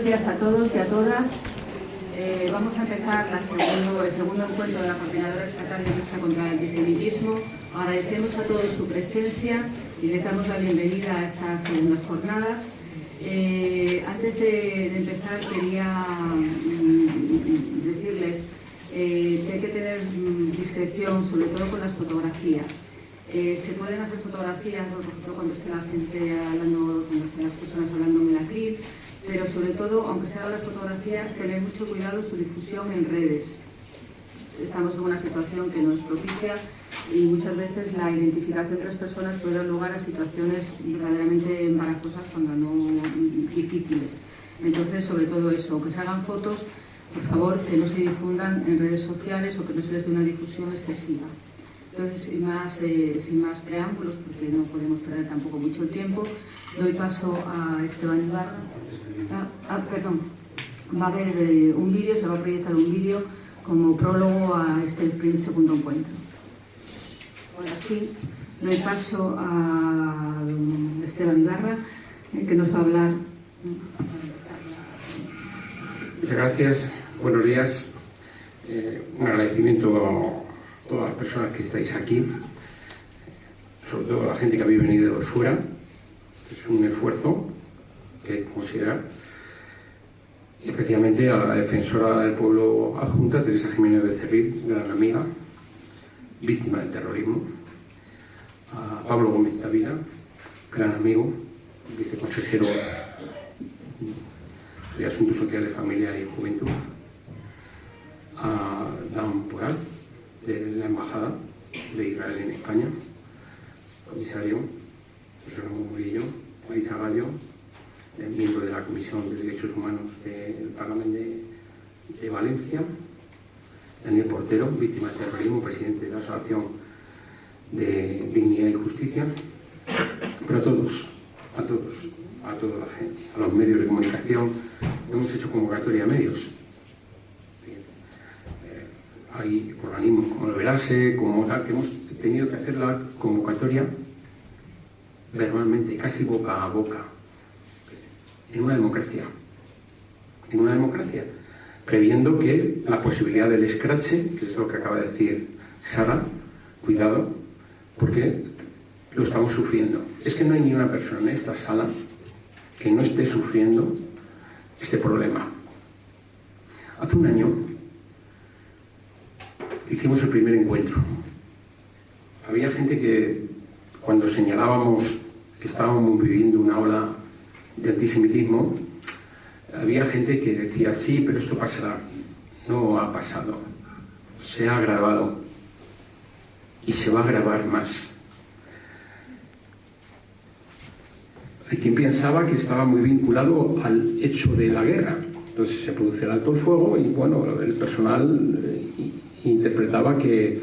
días a todos y a todas. Vamos a empezar el segundo encuentro de la Coordinadora Estatal de Lucha contra el Antisemitismo. Agradecemos a todos su presencia y les damos la bienvenida a estas segundas jornadas. Antes de empezar quería decirles que hay que tener discreción, sobre todo con las fotografías. Se pueden hacer fotografías, por ejemplo, cuando esté la gente hablando, cuando estén las personas hablando en el atril, pero sobre todo, aunque se hagan las fotografías, tener mucho cuidado su difusión en redes. Estamos en una situación que no es propicia y muchas veces la identificación de las personas puede dar lugar a situaciones verdaderamente embarazosas, cuando no difíciles. Entonces, sobre todo eso, aunque se hagan fotos, por favor, que no se difundan en redes sociales o que no se les dé una difusión excesiva. Entonces, sin más preámbulos, porque no podemos perder tampoco mucho el tiempo, doy paso a Esteban Ibarra. Perdón, va a haber un vídeo, se va a proyectar un vídeo como prólogo a este segundo encuentro. Ahora sí, doy paso a Esteban Ibarra, que nos va a hablar. Muchas gracias, buenos días. Un agradecimiento a todas las personas que estáis aquí, sobre todo a la gente que habéis venido de fuera. Es un esfuerzo que hay que considerar, y especialmente a la defensora del pueblo adjunta, Teresa Jiménez Becerril, gran amiga, víctima del terrorismo, a Pablo Gómez Tavira, gran amigo, viceconsejero de Asuntos Sociales, Familia y Juventud, a Dan Poraz, de la Embajada de Israel en España, comisario José Ramón Murillo, Marisa Gallo, miembro de la Comisión de Derechos Humanos del Parlamento de Valencia, Daniel Portero, víctima del terrorismo, presidente de la Asociación de Dignidad y Justicia, pero a toda la gente, a los medios de comunicación. Hemos hecho convocatoria a medios. Hay organismos como el Velase, como tal, que hemos tenido que hacer la convocatoria verbalmente, casi boca a boca, en una democracia, previendo que la posibilidad del escrache, que es lo que acaba de decir Sara, cuidado, porque lo estamos sufriendo. Es que no hay ni una persona en esta sala que no esté sufriendo este problema. Hace un año hicimos el primer encuentro. Había gente que, cuando señalábamos que estábamos viviendo una ola de antisemitismo, había gente que decía, sí, pero esto pasará. No ha pasado. Se ha agravado. Y se va a agravar más. Hay quien pensaba que estaba muy vinculado al hecho de la guerra. Entonces se produce el alto el fuego y, bueno, el personal interpretaba que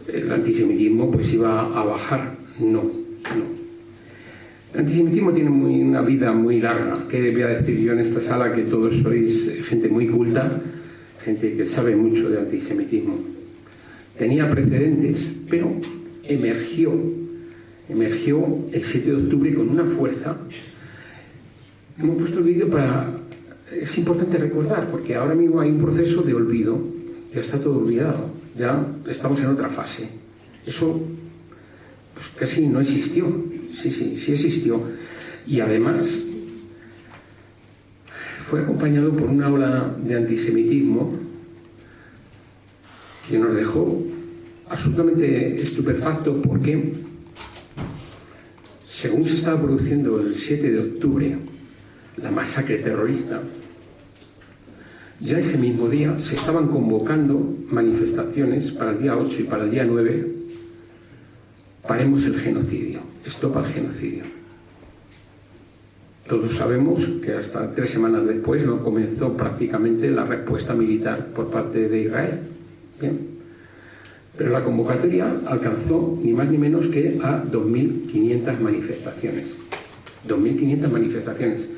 el antisemitismo pues iba a bajar. No. El antisemitismo tiene una vida muy larga. ¿Qué voy a decir yo en esta sala? Que todos sois gente muy culta, gente que sabe mucho de antisemitismo. Tenía precedentes, pero emergió el 7 de octubre con una fuerza. Hemos puesto el vídeo para... Es importante recordar, porque ahora mismo hay un proceso de olvido. Ya está todo olvidado. Ya estamos en otra fase. Eso pues casi no existió. Sí existió. Y además fue acompañado por una ola de antisemitismo que nos dejó absolutamente estupefactos, porque según se estaba produciendo el 7 de octubre la masacre terrorista, ya ese mismo día se estaban convocando manifestaciones para el día 8 y para el día 9. Paremos el genocidio, stop al genocidio. Todos sabemos que hasta 3 semanas después no comenzó prácticamente la respuesta militar por parte de Israel. Bien. Pero la convocatoria alcanzó ni más ni menos que a 2.500 manifestaciones. 2.500 manifestaciones.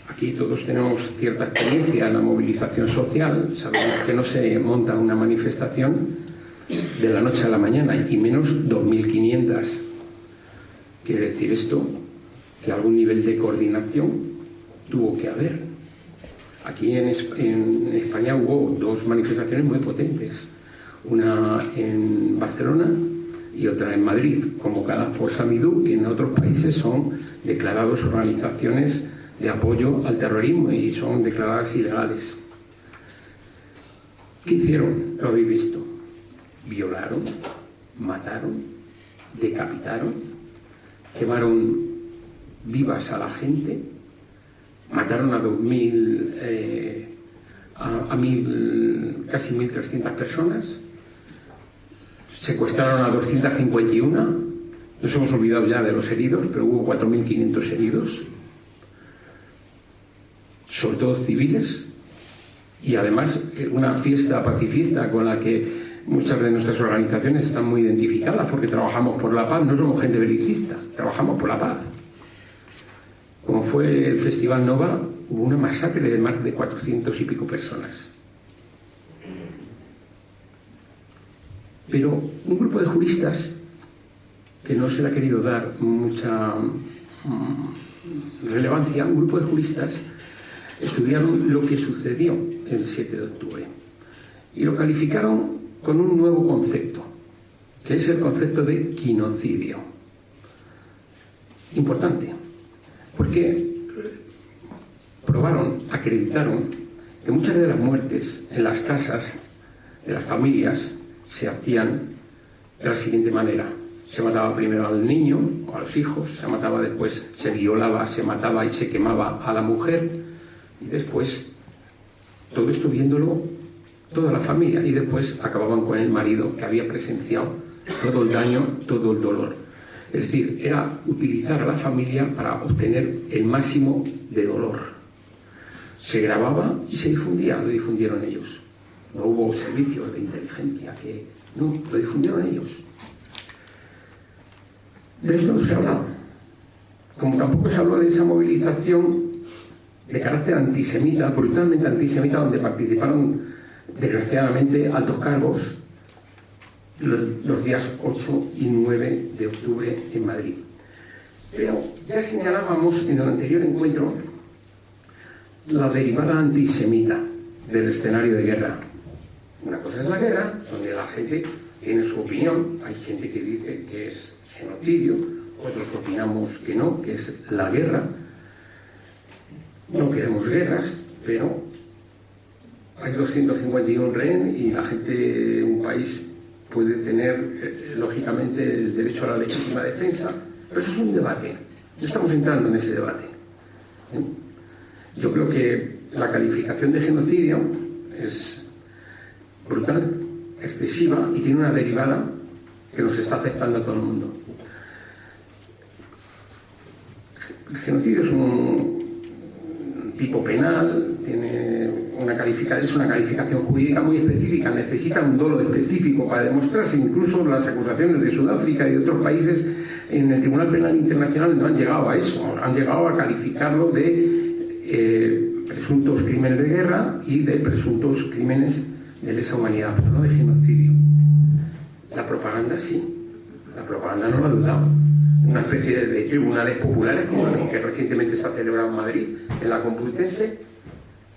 Aquí todos tenemos cierta experiencia en la movilización social. Sabemos que no se monta una manifestación de la noche a la mañana, y menos 2.500. Quiere decir esto que algún nivel de coordinación tuvo que haber. Aquí en España hubo dos manifestaciones muy potentes, una en Barcelona y otra en Madrid, convocadas por Samidú, que en otros países son declarados organizaciones de apoyo al terrorismo y son declaradas ilegales. ¿Qué hicieron? Lo habéis visto. Violaron, mataron, decapitaron, quemaron vivas a la gente, mataron a 2.000, casi 1.300 personas, secuestraron a 251, nos hemos olvidado ya de los heridos, pero hubo 4.500 heridos, sobre todo civiles, y además una fiesta pacifista con la que muchas de nuestras organizaciones están muy identificadas, porque trabajamos por la paz, no somos gente belicista, trabajamos por la paz. Como fue el Festival Nova, hubo una masacre de más de 400 y pico personas. Pero un grupo de juristas, que no se le ha querido dar mucha relevancia, un grupo de juristas estudiaron lo que sucedió el 7 de octubre y lo calificaron con un nuevo concepto, que es el concepto de quinocidio. Importante, porque acreditaron que muchas de las muertes en las casas de las familias se hacían de la siguiente manera: se mataba primero al niño o a los hijos, se mataba después, se violaba, se mataba y se quemaba a la mujer, y después todo esto viéndolo toda la familia, y después acababan con el marido, que había presenciado todo el daño, todo el dolor. Es decir, era utilizar a la familia para obtener el máximo de dolor. Se grababa y se difundía, lo difundieron ellos. No hubo servicios de inteligencia, no, lo difundieron ellos. De esto no se ha hablado. Como tampoco se habló de esa movilización de carácter antisemita, brutalmente antisemita, donde participaron desgraciadamente altos cargos los días 8 y 9 de octubre en Madrid. Pero ya señalábamos en el anterior encuentro la derivada antisemita del escenario de guerra. Una cosa es la guerra, donde la gente tiene su opinión. Hay gente que dice que es genocidio, otros opinamos que no, que es la guerra. No queremos guerras, pero hay 251 rehén y la gente, un país puede tener lógicamente el derecho a la legítima defensa, pero eso es un debate. No estamos entrando en ese debate. Yo creo que la calificación de genocidio es brutal, excesiva y tiene una derivada que nos está afectando a todo el mundo. El genocidio es un tipo penal, es una calificación jurídica muy específica, necesita un dolo específico para demostrarse. Incluso las acusaciones de Sudáfrica y de otros países en el Tribunal Penal Internacional no han llegado a eso, han llegado a calificarlo de presuntos crímenes de guerra y de presuntos crímenes de lesa humanidad, pero no de genocidio. La propaganda sí, la propaganda no lo ha dudado. Una especie de tribunales populares como el que recientemente se ha celebrado en Madrid, en la Complutense,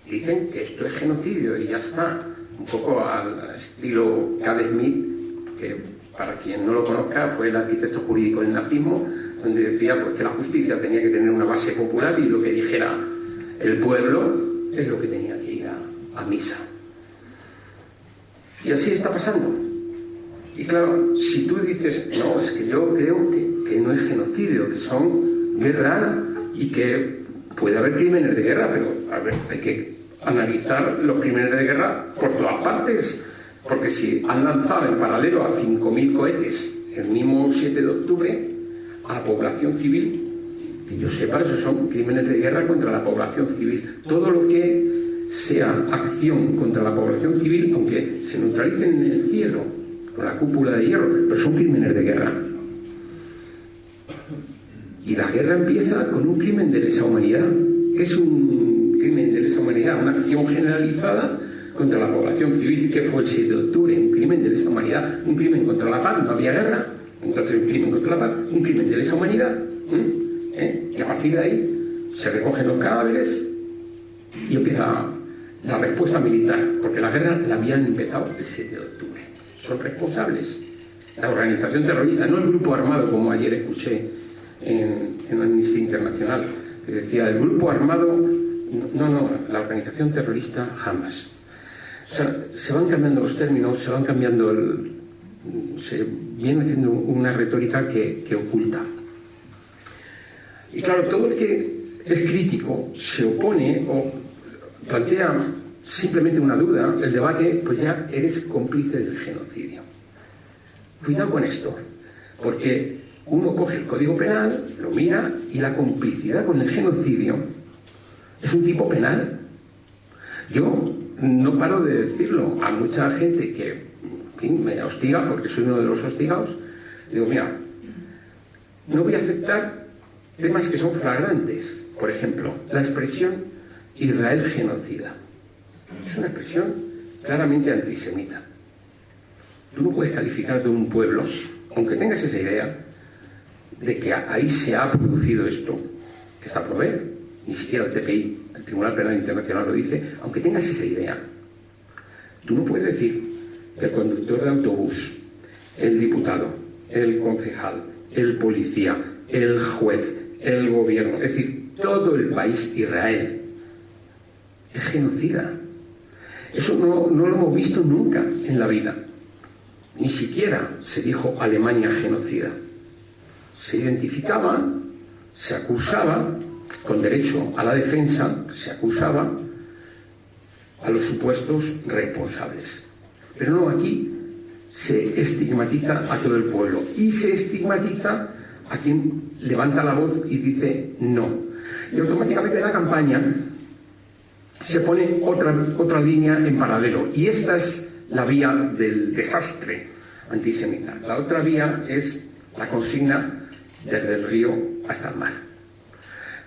dicen que esto es genocidio y ya está, un poco al estilo Carl Schmitt, que para quien no lo conozca fue el arquitecto jurídico del nazismo, donde decía pues, que la justicia tenía que tener una base popular y lo que dijera el pueblo es lo que tenía que ir a misa. Y así está pasando. Y claro, si tú dices, no, es que yo creo que no es genocidio, que son guerra y que puede haber crímenes de guerra, pero a ver, hay que analizar los crímenes de guerra por todas partes, porque si han lanzado en paralelo a 5.000 cohetes el mismo 7 de octubre a la población civil, que yo sepa, esos son crímenes de guerra contra la población civil. Todo lo que sea acción contra la población civil, aunque se neutralicen en el cielo con la cúpula de hierro, pero son crímenes de guerra. Y la guerra empieza con un crimen de lesa humanidad. ¿Qué es un crimen de lesa humanidad? Una acción generalizada contra la población civil. ¿Qué fue el 7 de octubre? Un crimen de lesa humanidad, un crimen contra la paz, no había guerra, entonces un crimen contra la paz, un crimen de lesa humanidad. Y a partir de ahí, se recogen los cadáveres y empieza la respuesta militar, porque la guerra la habían empezado el 7 de octubre. Son responsables. La organización terrorista, no el grupo armado, como ayer escuché en Amnistía Internacional, que decía el grupo armado, no, la organización terrorista jamás. O sea, se van cambiando los términos, se van cambiando se viene haciendo una retórica que oculta. Y claro, todo el que es crítico, se opone o plantea simplemente una duda, el debate, pues ya eres cómplice del genocidio. Cuidado con esto, porque uno coge el Código Penal, lo mira, y la complicidad con el genocidio es un tipo penal. Yo no paro de decirlo a mucha gente que, en fin, me hostiga, porque soy uno de los hostigados. Digo, mira, no voy a aceptar temas que son flagrantes. Por ejemplo, la expresión Israel genocida. Es una expresión claramente antisemita. Tú no puedes calificar de un pueblo, aunque tengas esa idea, de que ahí se ha producido esto, que está por ver, ni siquiera el TPI, el Tribunal Penal Internacional lo dice, aunque tengas esa idea. Tú no puedes decir que el conductor de autobús, el diputado, el concejal, el policía, el juez, el gobierno, es decir, todo el país Israel, es genocida. Eso no lo hemos visto nunca en la vida. Ni siquiera se dijo Alemania genocida. Se identificaba, se acusaba, con derecho a la defensa, se acusaba a los supuestos responsables. Pero no, aquí se estigmatiza a todo el pueblo y se estigmatiza a quien levanta la voz y dice no. Y automáticamente la campaña se pone otra línea en paralelo, y esta es la vía del desastre antisemita. La otra vía es la consigna desde el río hasta el mar.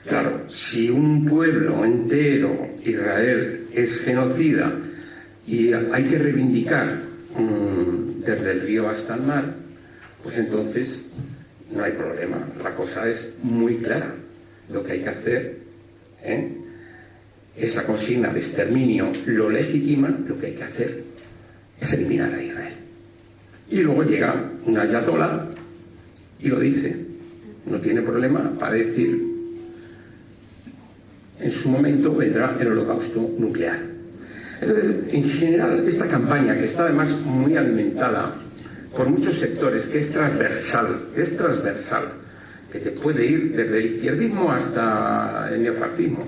Claro, si un pueblo entero, Israel, es genocida y hay que reivindicar desde el río hasta el mar, pues entonces no hay problema. La cosa es muy clara. Lo que hay que hacer, esa consigna de exterminio lo legitima, lo que hay que hacer es eliminar a Israel. Y luego llega un ayatolá y lo dice. No tiene problema para decir, en su momento vendrá el holocausto nuclear. Entonces, en general, esta campaña, que está además muy alimentada por muchos sectores, que es transversal, que te puede ir desde el izquierdismo hasta el neofascismo,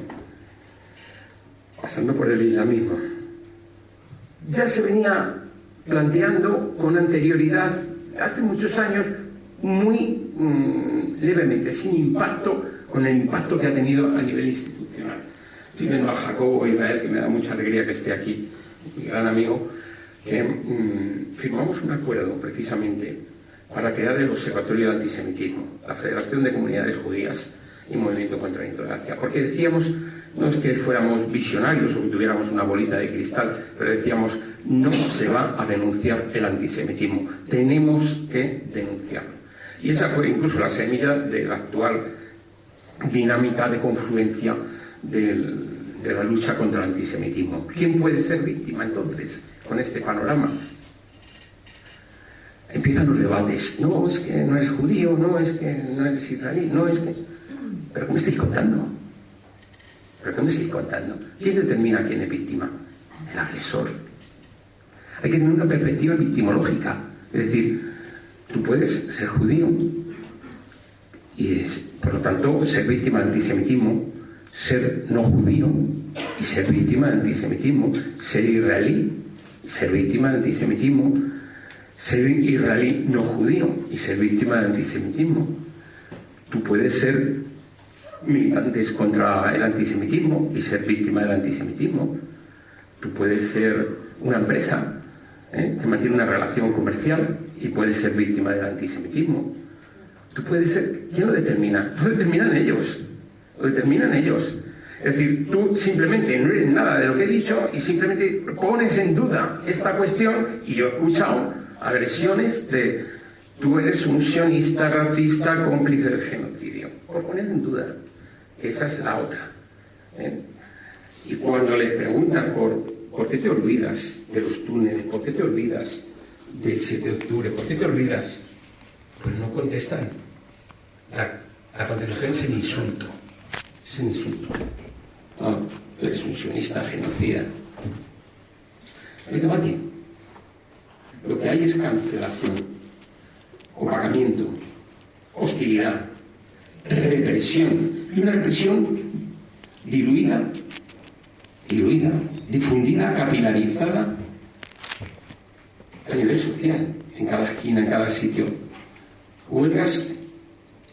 pasando por el islamismo, ya se venía planteando con anterioridad, hace muchos años, muy levemente, sin impacto, con el impacto que ha tenido a nivel institucional. Estoy viendo a Jacobo Israel, que me da mucha alegría que esté aquí, mi gran amigo, que firmamos un acuerdo precisamente para crear el Observatorio de Antisemitismo, la Federación de Comunidades Judías y Movimiento contra la Intolerancia, porque decíamos, no es que fuéramos visionarios o que tuviéramos una bolita de cristal, pero decíamos, no se va a denunciar el antisemitismo, tenemos que denunciarlo. Y esa fue incluso la semilla de la actual dinámica de confluencia de la lucha contra el antisemitismo. ¿Quién puede ser víctima entonces con este panorama? Empiezan los debates. No, es que no es judío, no, es que no es israelí, no, es que... ¿Pero qué me estáis contando? ¿Pero qué me estáis contando? ¿Quién determina quién es víctima? El agresor. Hay que tener una perspectiva victimológica. Es decir, tú puedes ser judío y, por lo tanto, ser víctima de antisemitismo, ser no judío y ser víctima de antisemitismo, ser israelí, ser víctima de antisemitismo, ser israelí no judío y ser víctima de antisemitismo. Tú puedes ser militantes contra el antisemitismo y ser víctima del antisemitismo. Tú puedes ser una empresa que mantiene una relación comercial y puedes ser víctima del antisemitismo. Tú puedes ser... ¿Quién lo determina? Lo determinan ellos. Lo determinan ellos. Es decir, tú simplemente no eres nada de lo que he dicho y simplemente pones en duda esta cuestión, y yo he escuchado agresiones de tú eres un sionista, racista, cómplice del genocidio, por poner en duda esa es la otra. Y cuando le preguntan por qué te olvidas de los túneles, por qué te olvidas del 7 de octubre, por qué te olvidas, pues no contestan. La contestación es el insulto. Es el insulto. No, tú eres un sionista genocida. El debate. Lo que hay es cancelación, opacamiento, hostilidad, represión. Y una represión diluida, difundida, capilarizada a nivel social, en cada esquina, en cada sitio. Huelgas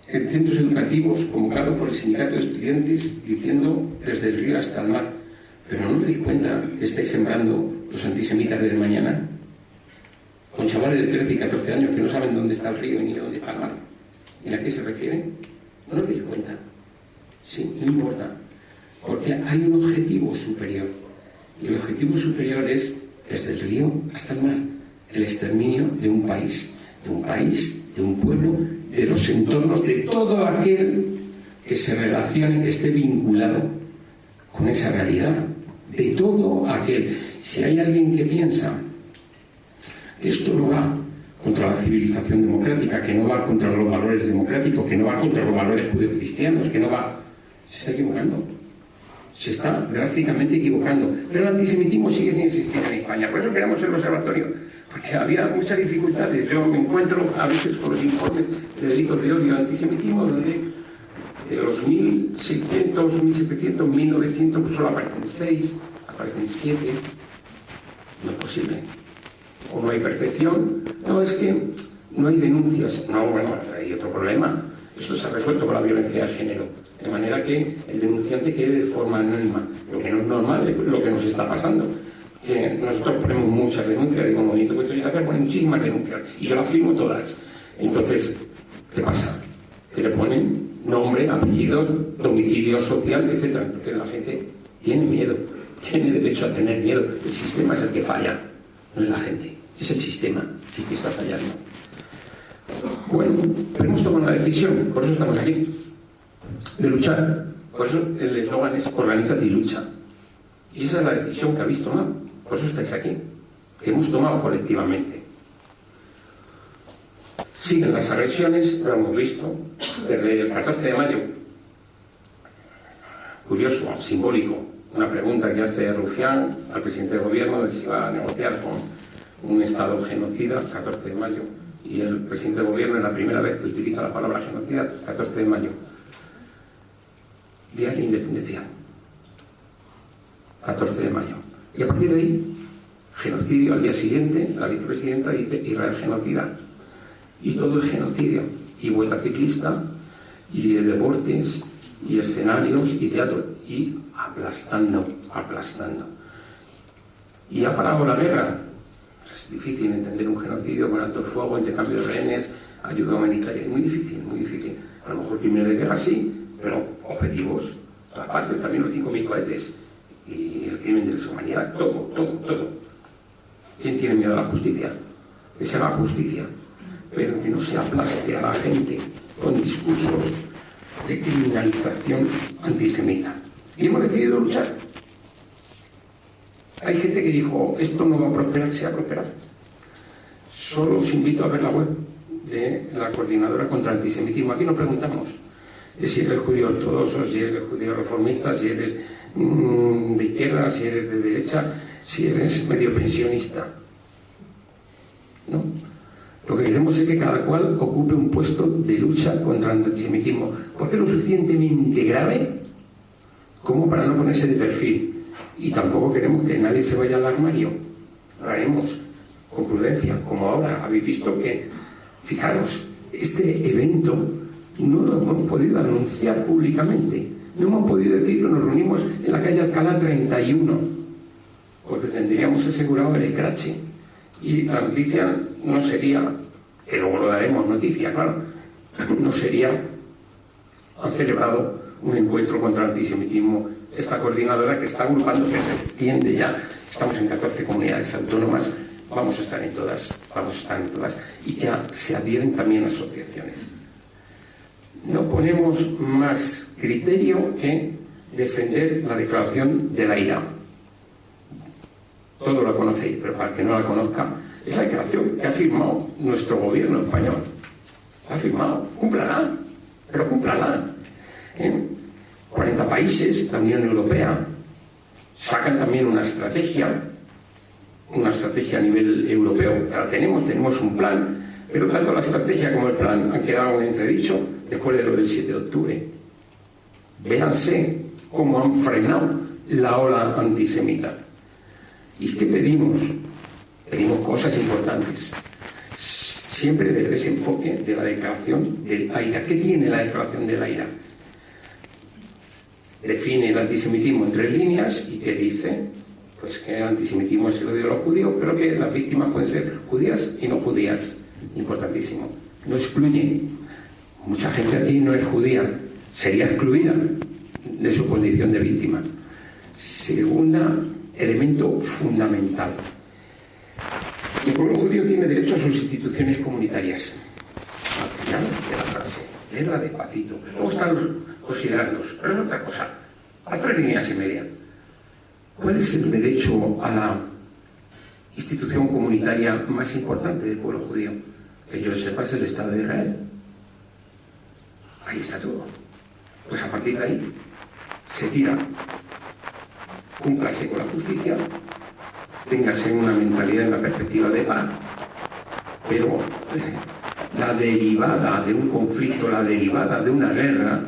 en centros educativos convocados por el sindicato de estudiantes diciendo desde el río hasta el mar. Pero ¿no os dais cuenta que estáis sembrando los antisemitas del mañana? Con chavales de 13 y 14 años que no saben dónde está el río ni dónde está el mar. ¿Y a qué se refieren? ¿No os dais cuenta? Sí, no importa. Porque hay un objetivo superior. Y el objetivo superior es, desde el río hasta el mar, el exterminio de un país, de un pueblo, de los entornos, de todo aquel que se relacione, que esté vinculado con esa realidad. De todo aquel. Si hay alguien que piensa que esto no va contra la civilización democrática, que no va contra los valores democráticos, que no va contra los valores judeocristianos, que no va... Se está equivocando. Se está drásticamente equivocando. Pero el antisemitismo sigue sin existir en España. Por eso creamos el observatorio, porque había muchas dificultades. Yo me encuentro a veces con los informes de delitos de odio y antisemitismo, donde de los 1.600, 1.700, 1.900, pues solo aparecen 6, aparecen 7. No es posible. O no hay percepción. No, es que no hay denuncias. No, bueno, hay otro problema. Esto se ha resuelto con la violencia de género. De manera que el denunciante quede de forma anónima. Lo que no es normal es lo que nos está pasando. Que nosotros ponemos muchas denuncias. Digo, Movimiento Contra la Violencia pone muchísimas denuncias. Y yo las firmo todas. Entonces, ¿qué pasa? Que le ponen nombre, apellidos, domicilio social, etc. Entonces la gente tiene miedo. Tiene derecho a tener miedo. El sistema es el que falla. No es la gente. Es el sistema el que está fallando. Bueno, pero hemos tomado una decisión, por eso estamos aquí, de luchar. Por eso el eslogan es organízate y lucha. Y esa es la decisión que habéis tomado. Por eso estáis aquí, que hemos tomado colectivamente. Siguen las agresiones, lo hemos visto, desde el 14 de mayo. Curioso, simbólico, una pregunta que hace Rufián al presidente del gobierno de si va a negociar con un Estado genocida el 14 de mayo. Y el presidente del gobierno es la primera vez que utiliza la palabra genocida, 14 de mayo. Día de la Independencia. 14 de mayo. Y a partir de ahí, genocidio. Al día siguiente, la vicepresidenta dice Israel genocida. Y todo es genocidio. Y vuelta ciclista, y deportes, y escenarios, y teatro. Y aplastando. Y ha parado la guerra. Es difícil entender un genocidio con alto el fuego, intercambio de rehenes, ayuda humanitaria. Es muy difícil, muy difícil. A lo mejor crímenes de guerra sí, pero objetivos, todas partes, también los 5.000 cohetes y el crimen de lesa humanidad, todo. ¿Quién tiene miedo a la justicia? Que se haga justicia, pero que no se aplaste a la gente con discursos de criminalización antisemita. Y hemos decidido luchar. Hay gente que dijo, esto no va a prosperar, se va a prosperar. Solo os invito a ver la web de la Coordinadora contra el Antisemitismo. Aquí no preguntamos si eres judío ortodoxo, si eres judío reformista, si eres de izquierda, si eres de derecha, si eres medio pensionista. ¿No? Lo que queremos es que cada cual ocupe un puesto de lucha contra el antisemitismo, porque es lo suficientemente grave como para no ponerse de perfil. Y tampoco queremos que nadie se vaya al armario. Lo haremos con prudencia, como ahora habéis visto que, fijaros, este evento no lo hemos podido anunciar públicamente. No hemos podido decir que nos reunimos en la calle Alcalá 31, porque tendríamos asegurado el escrache. Y la noticia no sería, que luego lo daremos noticia, claro, no sería, han celebrado un encuentro contra el antisemitismo, esta coordinadora que está agrupando, que se extiende ya, estamos en 14 comunidades autónomas, vamos a estar en todas, y que se adhieren también asociaciones. no ponemos más criterio que defender la declaración de la IRA. Todos la conocéis, pero para el que no la conozca, es la declaración que ha firmado nuestro gobierno español. La ha firmado, cúmplala, pero cúmplala. 40 países, la Unión Europea, sacan también una estrategia a nivel europeo. Ya la tenemos un plan, pero tanto la estrategia como el plan han quedado en entredicho después de lo del 7 de octubre. Véanse cómo han frenado la ola antisemita. ¿Y qué pedimos? Pedimos cosas importantes. Siempre desde ese enfoque de la declaración del AIRA. ¿Qué tiene la declaración del AIRA? Define el antisemitismo en 3 líneas y que dice pues que el antisemitismo es el odio a los judíos, pero que las víctimas pueden ser judías y no judías. Importantísimo. No excluye. Mucha gente aquí no es judía, sería excluida de su condición de víctima. Segundo elemento fundamental. El pueblo judío tiene derecho a sus instituciones comunitarias. Al final de la frase, léela despacito. Luego están los considerandos, pero es otra cosa. Las 3 líneas y media. ¿Cuál es el derecho a la institución comunitaria más importante del pueblo judío? Que yo sepa es el Estado de Israel. Ahí está todo. Pues a partir de ahí se tira. Cúmplase con la justicia, téngase una mentalidad y una perspectiva de paz, pero la derivada de un conflicto, la derivada de una guerra,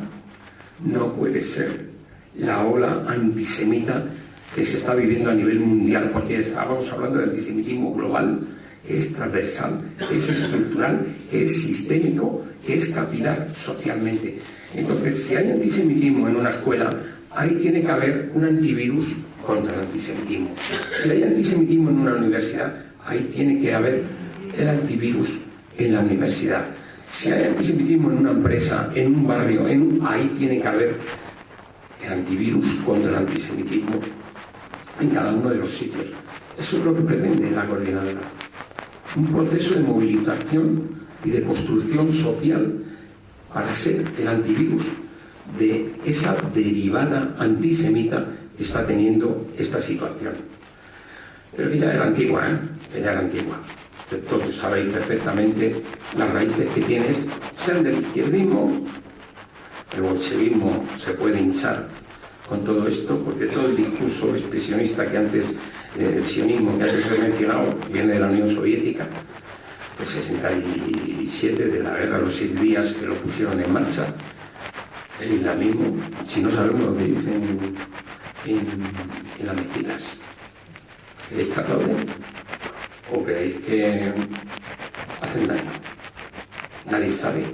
no puede ser la ola antisemita que se está viviendo a nivel mundial, porque estábamos hablando de antisemitismo global, que es transversal, que es estructural, que es sistémico, que es capilar socialmente. Entonces, si hay antisemitismo en una escuela, ahí tiene que haber un antivirus contra el antisemitismo. Si hay antisemitismo en una universidad, ahí tiene que haber el antivirus en la universidad. Si hay antisemitismo en una empresa, en un barrio, ahí tiene que haber el antivirus contra el antisemitismo en cada uno de los sitios. Eso es lo que pretende la coordinadora. Un proceso de movilización y de construcción social para ser el antivirus de esa derivada antisemita que está teniendo esta situación. Pero que ya era antigua, que ya era antigua. Que todos sabéis perfectamente las raíces que tiene, sean del izquierdismo. El bolchevismo se puede hinchar con todo esto, porque todo el discurso sionista que antes, el sionismo que antes os he mencionado, viene de la Unión Soviética, del 67, de la guerra de los 6 días que lo pusieron en marcha. El islamismo, si no sabemos lo que dicen en las mezquitas, ¿creéis que aplauden? ¿O creéis que hacen daño? Nadie sabe.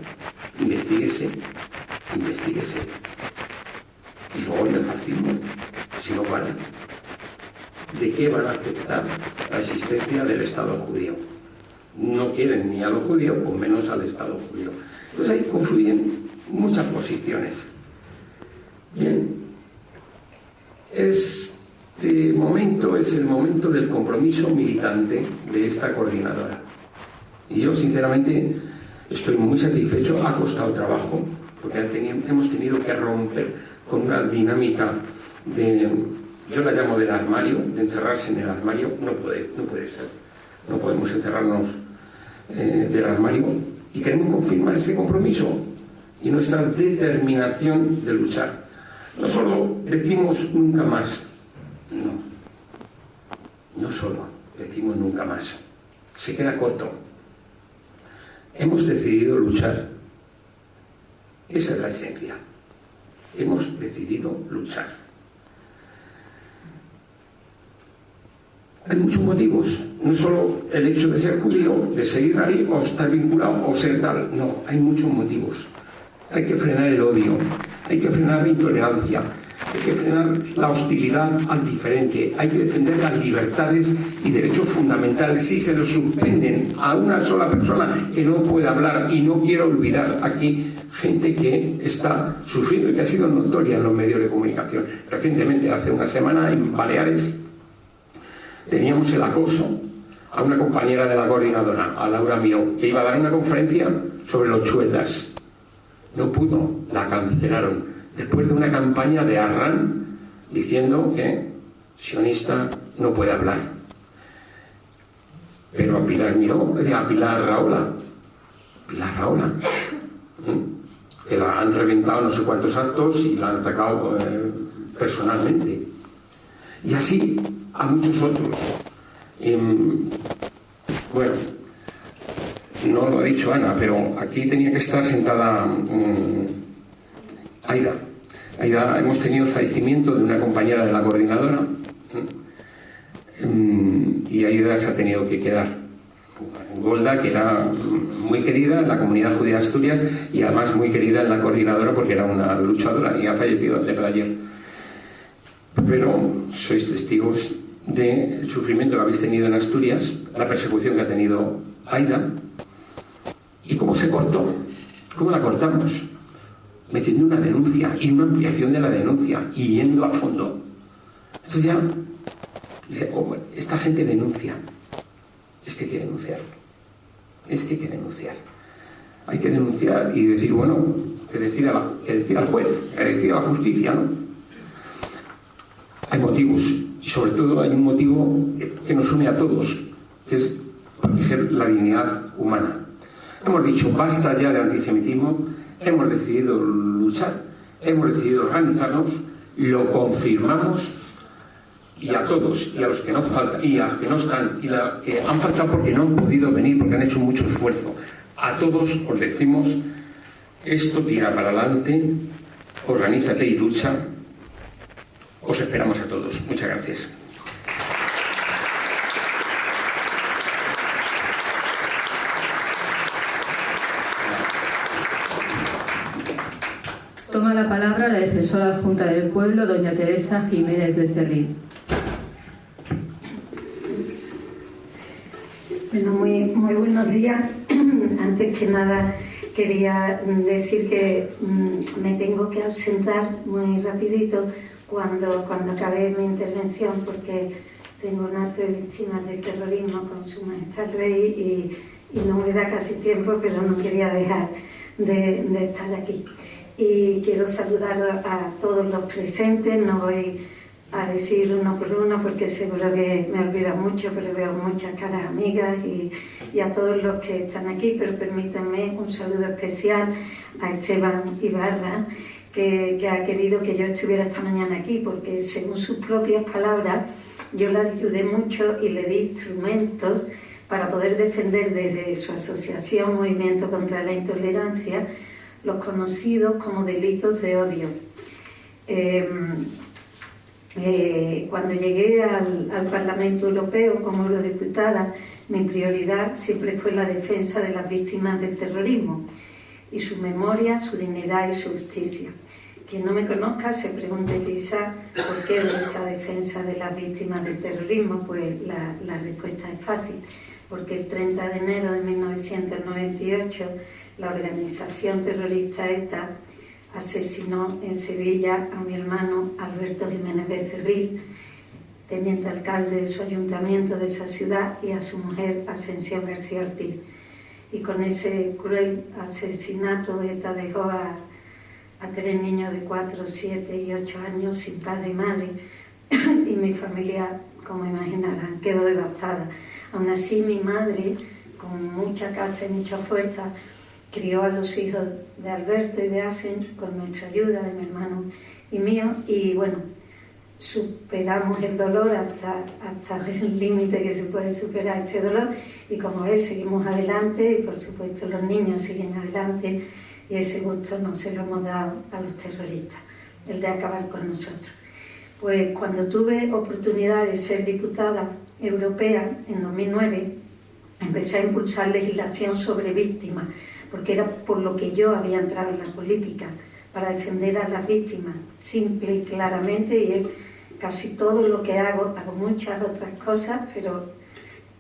Investíguese. Y luego el fascismo, si no paran. ¿De qué van a aceptar la existencia del Estado judío? No quieren ni a los judíos, pues menos al Estado judío. Entonces ahí confluyen muchas posiciones. Bien, este momento es el momento del compromiso militante de esta coordinadora. Y yo, sinceramente, estoy muy satisfecho. Ha costado trabajo, porque hemos tenido que romper con una dinámica de, yo la llamo del armario, de encerrarse en el armario. No puede ser. No podemos encerrarnos del armario, y queremos confirmar este compromiso y nuestra determinación de luchar. No solo decimos nunca más, no solo decimos nunca más, se queda corto. Hemos decidido luchar. Esa es la esencia. Hemos decidido luchar. Hay muchos motivos, no solo el hecho de ser judío, de ser israelí o estar vinculado o ser tal. No, hay muchos motivos. Hay que frenar el odio, hay que frenar la intolerancia, hay que frenar la hostilidad al diferente, hay que defender las libertades y derechos fundamentales. Si se los suspenden a una sola persona que no puede hablar, y no quiero olvidar aquí gente que está sufriendo y que ha sido notoria en los medios de comunicación. Recientemente, hace una semana, en Baleares, teníamos el acoso a una compañera de la coordinadora, a Laura Miró, que iba a dar una conferencia sobre los chuetas. No pudo, la cancelaron. Después de una campaña de Arran diciendo que sionista no puede hablar. Pero a Pilar Miró, a Pilar Rahola, que la han reventado no sé cuántos actos y la han atacado personalmente. Y así a muchos otros. Bueno, no lo ha dicho Ana, pero aquí tenía que estar sentada Aida. Hemos tenido el fallecimiento de una compañera de la coordinadora y Aida se ha tenido que quedar. Golda, que era muy querida en la comunidad judía de Asturias y además muy querida en la coordinadora porque era una luchadora y ha fallecido antes de ayer. Pero sois testigos del sufrimiento que habéis tenido en Asturias, la persecución que ha tenido Aida y cómo se cortó, cómo la cortamos, metiendo una denuncia y una ampliación de la denuncia y yendo a fondo. Entonces ya dice, oh, esta gente denuncia. Es que hay que denunciar. Hay que denunciar y decir, bueno, que decida el juez, que decida la justicia, ¿no? Hay motivos, y sobre todo hay un motivo que nos une a todos, que es proteger la dignidad humana. Hemos dicho, basta ya de antisemitismo, hemos decidido luchar, hemos decidido organizarnos, lo confirmamos. Y a todos, y a los que no faltan, y a los que no están, y a los que han faltado porque no han podido venir, porque han hecho mucho esfuerzo, a todos os decimos, esto tira para adelante, organízate y lucha, os esperamos a todos. Muchas gracias. Toma la palabra la defensora adjunta del pueblo, doña Teresa Jiménez Becerril. Bueno, muy buenos días. Antes que nada quería decir que me tengo que ausentar muy rapidito cuando acabe mi intervención porque tengo un acto de víctimas del terrorismo con Su Majestad el Rey y no me da casi tiempo, pero no quería dejar de estar aquí. Y quiero saludar a todos los presentes, no voy a decir uno por uno porque seguro que me olvido mucho, pero veo muchas caras amigas y a todos los que están aquí, pero permítanme un saludo especial a Esteban Ibarra, que ha querido que yo estuviera esta mañana aquí, porque según sus propias palabras yo le ayudé mucho y le di instrumentos para poder defender desde su asociación Movimiento contra la Intolerancia los conocidos como delitos de odio. Cuando llegué al Parlamento Europeo como eurodiputada, mi prioridad siempre fue la defensa de las víctimas del terrorismo y su memoria, su dignidad y su justicia. Quien no me conozca se pregunte quizá por qué esa defensa de las víctimas del terrorismo. Pues la respuesta es fácil, porque el 30 de enero de 1998 la organización terrorista ETA asesinó en Sevilla a mi hermano Alberto Jiménez Becerril, teniente alcalde de su ayuntamiento de esa ciudad, y a su mujer Ascensión García Ortiz. Y con ese cruel asesinato ETA dejó a 3 niños de 4, 7 y 8 años sin padre y madre, y mi familia, como imaginarán, quedó devastada. Aún así, mi madre, con mucha casta y mucha fuerza, crió a los hijos de Alberto y de Asen con nuestra ayuda, de mi hermano y mío, y bueno, superamos el dolor hasta el límite que se puede superar ese dolor, y como ves, seguimos adelante, y por supuesto los niños siguen adelante, y ese gusto no se lo hemos dado a los terroristas, el de acabar con nosotros. Pues cuando tuve oportunidad de ser diputada europea en 2009, empecé a impulsar legislación sobre víctimas, porque era por lo que yo había entrado en la política, para defender a las víctimas, simple y claramente, y es casi todo lo que hago muchas otras cosas, pero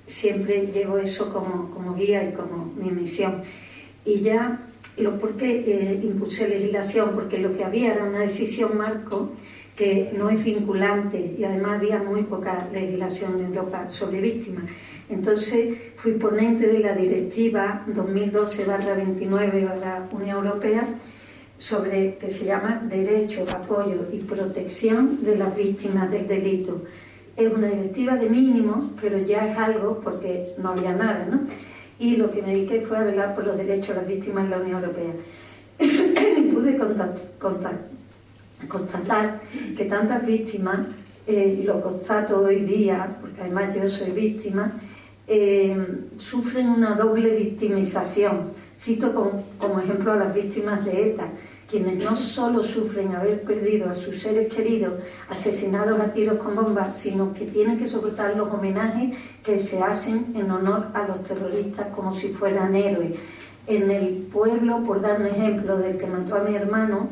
siempre llevo eso como guía y como mi misión. Y ya, ¿por qué impulsé legislación? Porque lo que había era una decisión marco que no es vinculante, y además había muy poca legislación en Europa sobre víctimas. Entonces fui ponente de la directiva 2012/29/Unión Europea, que se llama Derecho, Apoyo y Protección de las Víctimas del Delito. Es una directiva de mínimos, pero ya es algo porque no había nada, ¿no? Y lo que me dediqué fue a velar por los derechos de las víctimas en la Unión Europea. Y pude constatar que tantas víctimas, y lo constato hoy día, porque además yo soy víctima, sufren una doble victimización. Cito como ejemplo a las víctimas de ETA, quienes no solo sufren haber perdido a sus seres queridos asesinados a tiros con bombas, sino que tienen que soportar los homenajes que se hacen en honor a los terroristas como si fueran héroes. En el pueblo, por dar un ejemplo del que mató a mi hermano,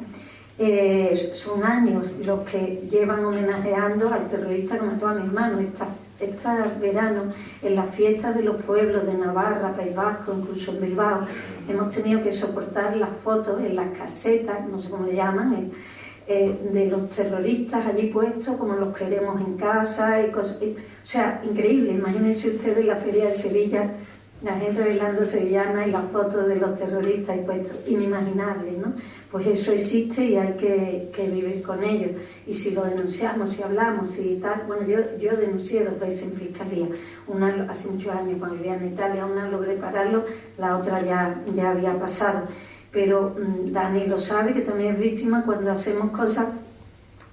son años los que llevan homenajeando al terrorista que mató a mi hermano. Este verano, en las fiestas de los pueblos de Navarra, País Vasco, incluso en Bilbao, hemos tenido que soportar las fotos en las casetas, no sé cómo le llaman, de los terroristas allí puestos, como los queremos en casa, y cosas, o sea, increíble. Imagínense ustedes la Feria de Sevilla, la gente bailando sevillana y las fotos de los terroristas y puestos, inimaginable, ¿no? Pues eso existe y hay que vivir con ello. Y si lo denunciamos, si hablamos, si tal... Bueno, yo denuncié 2 veces en fiscalía. Una hace muchos años cuando vivía en Italia, una logré pararlo, la otra ya había pasado. Pero Dani lo sabe, que también es víctima. Cuando hacemos cosas,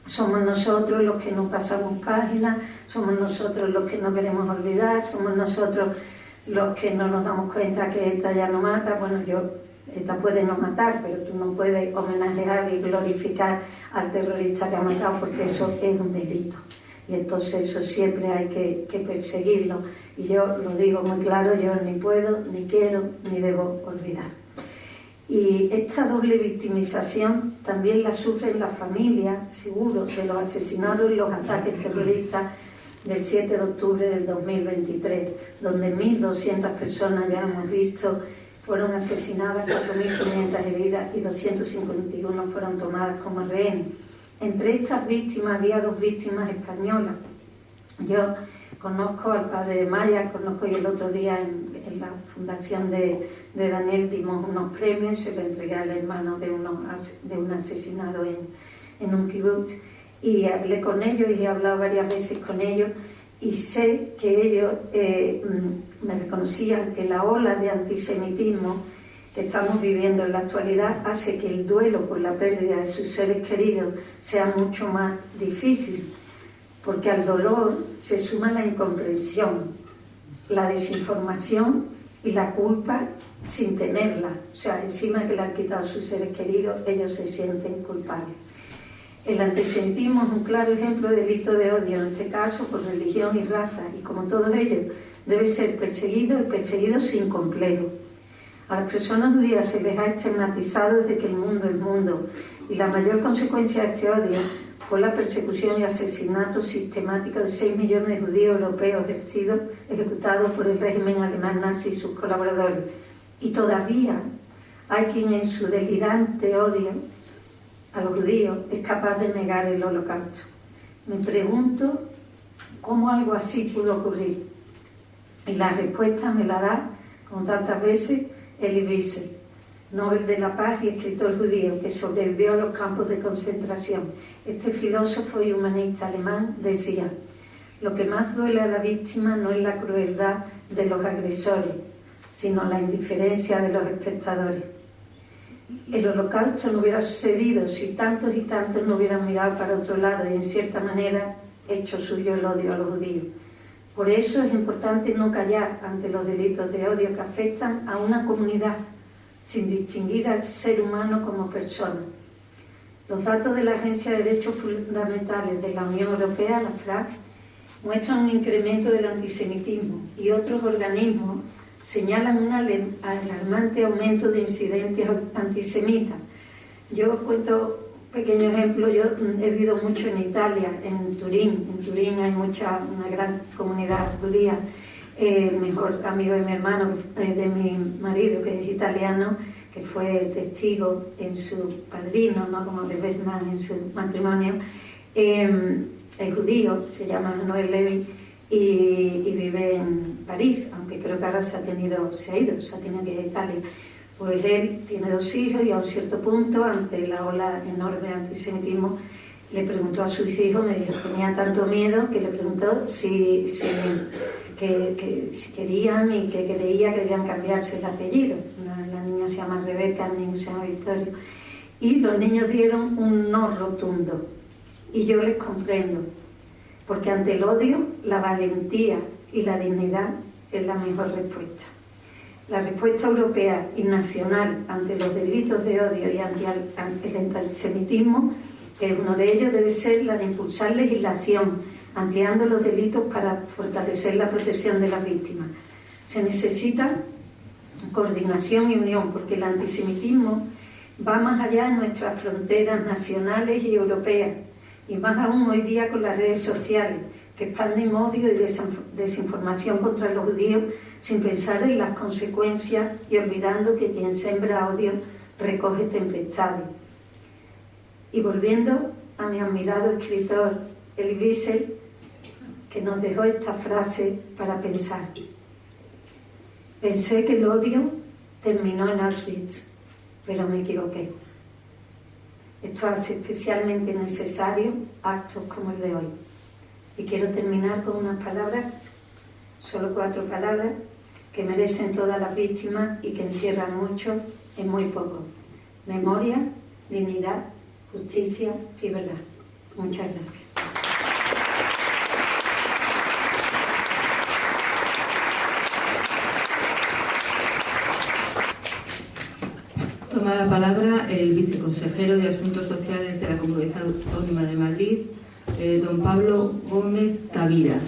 somos nosotros los que no pasamos páginas, somos nosotros los que no queremos olvidar, somos nosotros los que no nos damos cuenta que ETA ya no mata. Bueno, ETA puede no matar, pero tú no puedes homenajear y glorificar al terrorista que ha matado, porque eso es un delito. Y entonces eso siempre hay que perseguirlo. Y yo lo digo muy claro, yo ni puedo, ni quiero, ni debo olvidar. Y esta doble victimización también la sufren las familias, seguro, de los asesinados y los ataques terroristas del 7 de octubre del 2023, donde 1.200 personas, ya hemos visto, fueron asesinadas, 4.500 heridas y 251 fueron tomadas como rehenes. Entre estas víctimas había 2 víctimas españolas. Yo conozco al padre de Maya, y el otro día en la fundación de Daniel dimos unos premios y se lo entregué al hermano de un asesinado en un kibutz. Y hablé con ellos y he hablado varias veces con ellos y sé que ellos me reconocían que la ola de antisemitismo que estamos viviendo en la actualidad hace que el duelo por la pérdida de sus seres queridos sea mucho más difícil, porque al dolor se suma la incomprensión, la desinformación y la culpa sin tenerla. O sea, encima que le han quitado sus seres queridos, ellos se sienten culpables. El antisemitismo es un claro ejemplo de delito de odio, en este caso por religión y raza, y como todos ellos, debe ser perseguido y perseguido sin complejo. A las personas judías se les ha estigmatizado desde que el mundo es mundo, y la mayor consecuencia de este odio fue la persecución y asesinato sistemático de 6 millones de judíos europeos ejecutados por el régimen alemán nazi y sus colaboradores. Y todavía hay quien en su delirante odio a los judíos es capaz de negar el holocausto. Me pregunto cómo algo así pudo ocurrir. Y la respuesta me la da, como tantas veces, Elie Wiesel, Nobel de la Paz y escritor judío que sobrevivió a los campos de concentración. Este filósofo y humanista alemán decía: lo que más duele a la víctima no es la crueldad de los agresores, sino la indiferencia de los espectadores. El holocausto no hubiera sucedido si tantos y tantos no hubieran mirado para otro lado y en cierta manera hecho suyo el odio a los judíos. Por eso es importante no callar ante los delitos de odio que afectan a una comunidad sin distinguir al ser humano como persona. Los datos de la Agencia de Derechos Fundamentales de la Unión Europea, la FRA, muestran un incremento del antisemitismo y otros organismos señalan un alarmante aumento de incidentes antisemitas. Yo os cuento un pequeño ejemplo. Yo he vivido mucho en Italia, en Turín. En Turín hay una gran comunidad judía. El mejor amigo de mi hermano, de mi marido, que es italiano, que fue testigo en su padrino, ¿no?, como de Westman en su matrimonio, es judío, se llama Manuel Levy, y vive en París, aunque creo que ahora se ha tenido que ir a Italia. Pues él tiene 2 hijos y a un cierto punto, ante la ola enorme de antisemitismo, le preguntó a sus hijos, me dijo, tenía tanto miedo que le preguntó si querían y que creía que debían cambiarse el apellido. La niña se llama Rebeca, el niño se llama Victorio. Y los niños dieron un no rotundo. Y yo les comprendo, porque ante el odio, la valentía y la dignidad es la mejor respuesta. La respuesta europea y nacional ante los delitos de odio y ante el antisemitismo, que uno de ellos debe ser la de impulsar legislación, ampliando los delitos para fortalecer la protección de las víctimas. Se necesita coordinación y unión, porque el antisemitismo va más allá de nuestras fronteras nacionales y europeas, y más aún hoy día con las redes sociales, que expanden odio y desinformación contra los judíos sin pensar en las consecuencias y olvidando que quien sembra odio recoge tempestades. Y volviendo a mi admirado escritor Elie Wiesel, que nos dejó esta frase para pensar. Pensé que el odio terminó en Auschwitz, pero me equivoqué. Esto hace especialmente necesario actos como el de hoy. Y quiero terminar con unas palabras, solo 4 palabras, que merecen todas las víctimas y que encierran mucho en muy poco. Memoria, dignidad, justicia y verdad. Muchas gracias. Toma la palabra el viceconsejero de Asuntos Sociales de la Comunidad Autónoma de Madrid, don Pablo Gómez Tavira.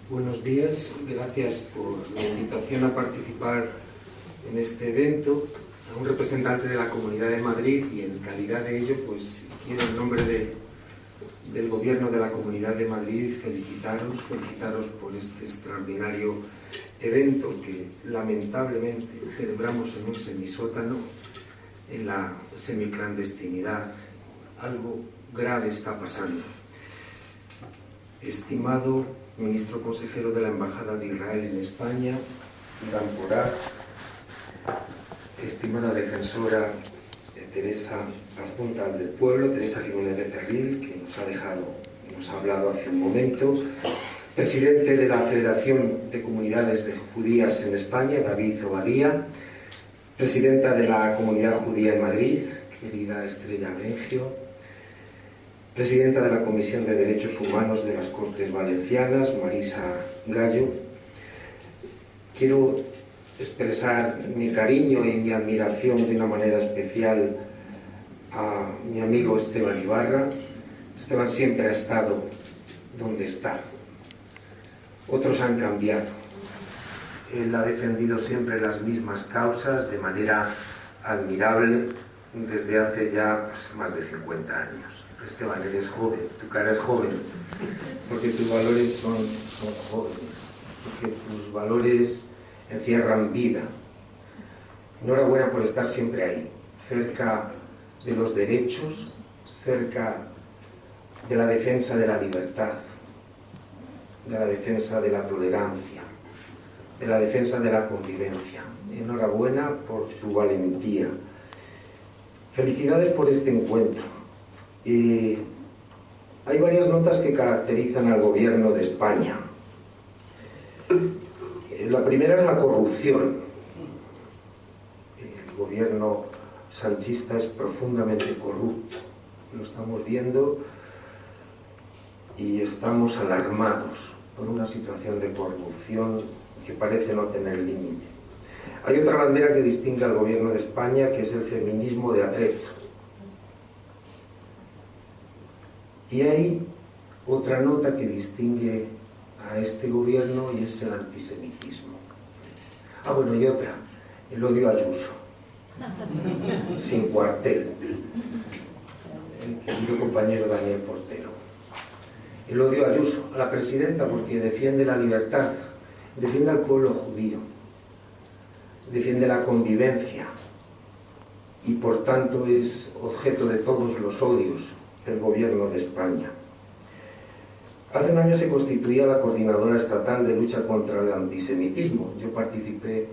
Buenos días, gracias por la invitación a participar en este evento. A un representante de la Comunidad de Madrid y en calidad de ello, pues quiero en nombre del Gobierno de la Comunidad de Madrid felicitaros por este extraordinario evento que lamentablemente celebramos en un semisótano, en la semiclandestinidad. Algo grave está pasando. Estimado ministro consejero de la Embajada de Israel en España, Dan Poraj, estimada defensora Teresa, adjunta del pueblo, Teresa Jiménez Becerril, que nos ha hablado hace un momento, presidente de la Federación de Comunidades Judías en España, David Obadía, presidenta de la Comunidad Judía en Madrid, querida Estrella Mengio, presidenta de la Comisión de Derechos Humanos de las Cortes Valencianas, Marisa Gallo. Quiero expresar mi cariño y mi admiración de una manera especial a mi amigo Esteban Ibarra. Esteban siempre ha estado donde está. Otros han cambiado. Él ha defendido siempre las mismas causas de manera admirable desde hace ya más de 50 años. Esteban, eres joven, tu cara es joven, porque tus valores son jóvenes, porque tus valores encierran vida. Enhorabuena por estar siempre ahí, cerca de los derechos, cerca de la defensa de la libertad, de la defensa de la tolerancia, de la defensa de la convivencia. Enhorabuena por tu valentía. Felicidades por este encuentro. Hay varias notas que caracterizan al gobierno de España. La primera es la corrupción. El gobierno sanchista es profundamente corrupto. Lo estamos viendo y estamos alarmados por una situación de corrupción que parece no tener límite. Hay otra bandera que distingue al gobierno de España, que es el feminismo de atrezo. Y hay otra nota que distingue a este gobierno y es el antisemitismo. Bueno, y otra, el odio a Ayuso, sin cuartel, el querido compañero Daniel Portero. El odio a Ayuso, a la presidenta, porque defiende la libertad, defiende al pueblo judío, defiende la convivencia y por tanto es objeto de todos los odios del gobierno de España. Hace un año se constituía la Coordinadora Estatal de Lucha contra el Antisemitismo. Yo participé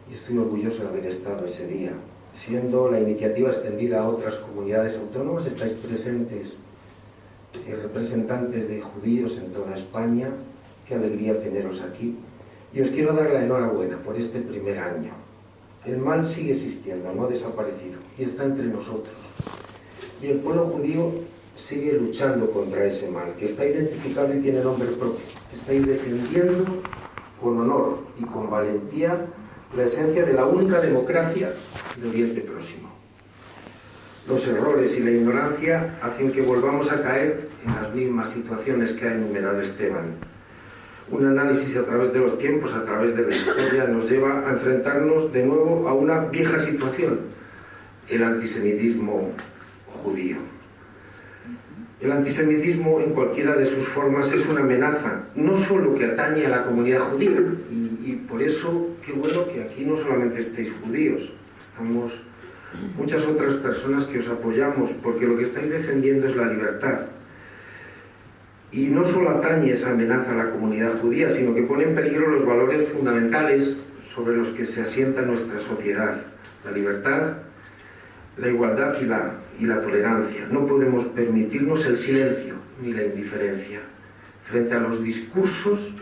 y estoy orgulloso de haber estado ese día. Siendo la iniciativa extendida a otras comunidades autónomas, estáis presentes representantes de judíos en toda España. Qué alegría teneros aquí. Y os quiero dar la enhorabuena por este primer año. El mal sigue existiendo, no ha desaparecido, y está entre nosotros. Y el pueblo judío sigue luchando contra ese mal, que está identificado y tiene nombre propio. Estáis defendiendo con honor y con valentía la esencia de la única democracia de Oriente Próximo. Los errores y la ignorancia hacen que volvamos a caer en las mismas situaciones que ha enumerado Esteban. Un análisis a través de los tiempos, a través de la historia, nos lleva a enfrentarnos de nuevo a una vieja situación, el antisemitismo judío. El antisemitismo, en cualquiera de sus formas, es una amenaza, no solo que atañe a la comunidad judía, y por eso, qué bueno que aquí no solamente estéis judíos, estamos muchas otras personas que os apoyamos, porque lo que estáis defendiendo es la libertad. Y no solo atañe esa amenaza a la comunidad judía, sino que pone en peligro los valores fundamentales sobre los que se asienta nuestra sociedad: la libertad, la igualdad y la tolerancia. No podemos permitirnos el silencio ni la indiferencia frente a los discursos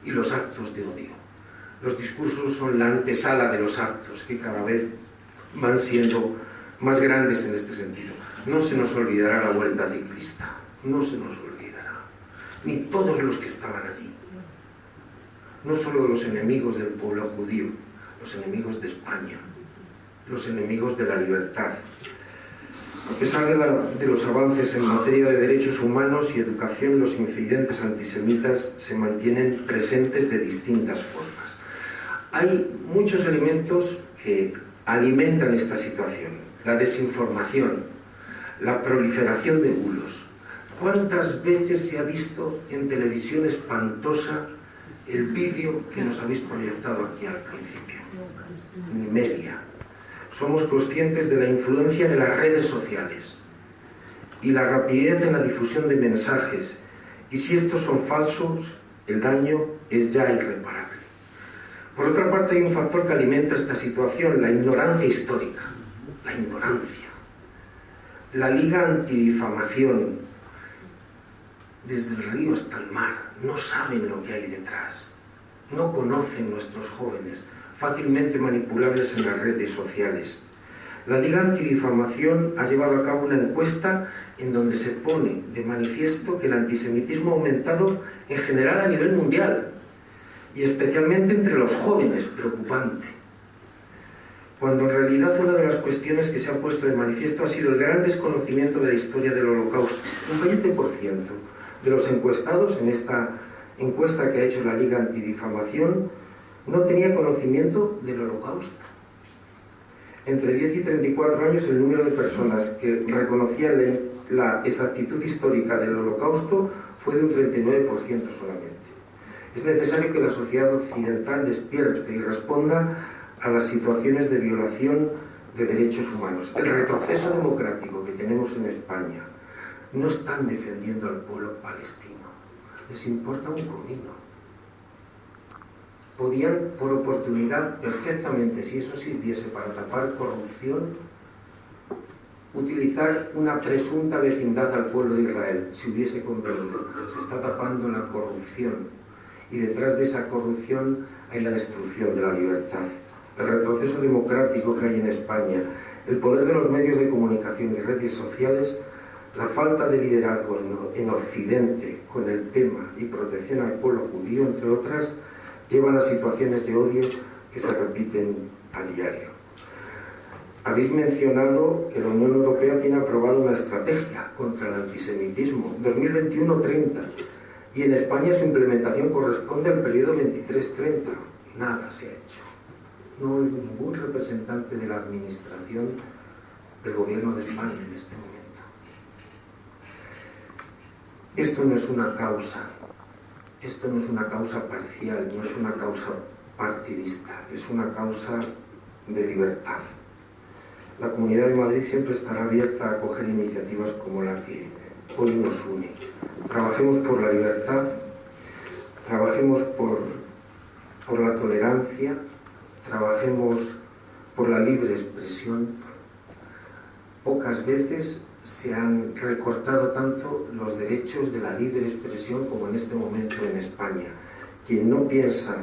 y los actos de odio. Los discursos son la antesala de los actos, que cada vez van siendo más grandes en este sentido. No se nos olvidará la vuelta ciclista, no se nos olvidará, ni todos los que estaban allí. No solo los enemigos del pueblo judío, los enemigos de España, los enemigos de la libertad. A pesar de los avances en materia de derechos humanos y educación, los incidentes antisemitas se mantienen presentes de distintas formas. Hay muchos elementos que alimentan esta situación: la desinformación, la proliferación de bulos. ¿Cuántas veces se ha visto en televisión espantosa el vídeo que nos habéis proyectado aquí al principio? Ni media. Somos conscientes de la influencia de las redes sociales y la rapidez en la difusión de mensajes, y si estos son falsos, el daño es ya irreparable. Por otra parte, hay un factor que alimenta esta situación: la ignorancia histórica, la ignorancia. La Liga Antidifamación, desde el río hasta el mar, no saben lo que hay detrás, no conocen nuestros jóvenes, fácilmente manipulables en las redes sociales. La Liga Antidifamación ha llevado a cabo una encuesta en donde se pone de manifiesto que el antisemitismo ha aumentado en general a nivel mundial, y especialmente entre los jóvenes, preocupante. Cuando en realidad una de las cuestiones que se ha puesto de manifiesto ha sido el gran desconocimiento de la historia del Holocausto. Un 20% de los encuestados en esta encuesta que ha hecho la Liga Antidifamación no tenía conocimiento del Holocausto. Entre 10 y 34 años, el número de personas que reconocían la exactitud histórica del Holocausto fue de un 39% solamente. Es necesario que la sociedad occidental despierte y responda a las situaciones de violación de derechos humanos. El retroceso democrático que tenemos en España: no están defendiendo al pueblo palestino, les importa un comino. Podían, por oportunidad, perfectamente, si eso sirviese para tapar corrupción, utilizar una presunta vecindad al pueblo de Israel, si hubiese convenido. Se está tapando la corrupción, y detrás de esa corrupción hay la destrucción de la libertad, el retroceso democrático que hay en España, el poder de los medios de comunicación y redes sociales, la falta de liderazgo en Occidente con el tema y protección al pueblo judío, entre otras, llevan a situaciones de odio que se repiten a diario. Habéis mencionado que la Unión Europea tiene aprobada una estrategia contra el antisemitismo 2021-30, y en España su implementación corresponde al periodo 23-30. Nada se ha hecho. No hay ningún representante de la administración del gobierno de España en este momento. Esto no es una causa. Esto no es una causa parcial, no es una causa partidista, es una causa de libertad. La Comunidad de Madrid siempre estará abierta a acoger iniciativas como la que hoy nos une. Trabajemos por la libertad, trabajemos por la tolerancia, trabajemos por la libre expresión. Pocas veces se han recortado tanto los derechos de la libre expresión como en este momento en España. Quien no piensa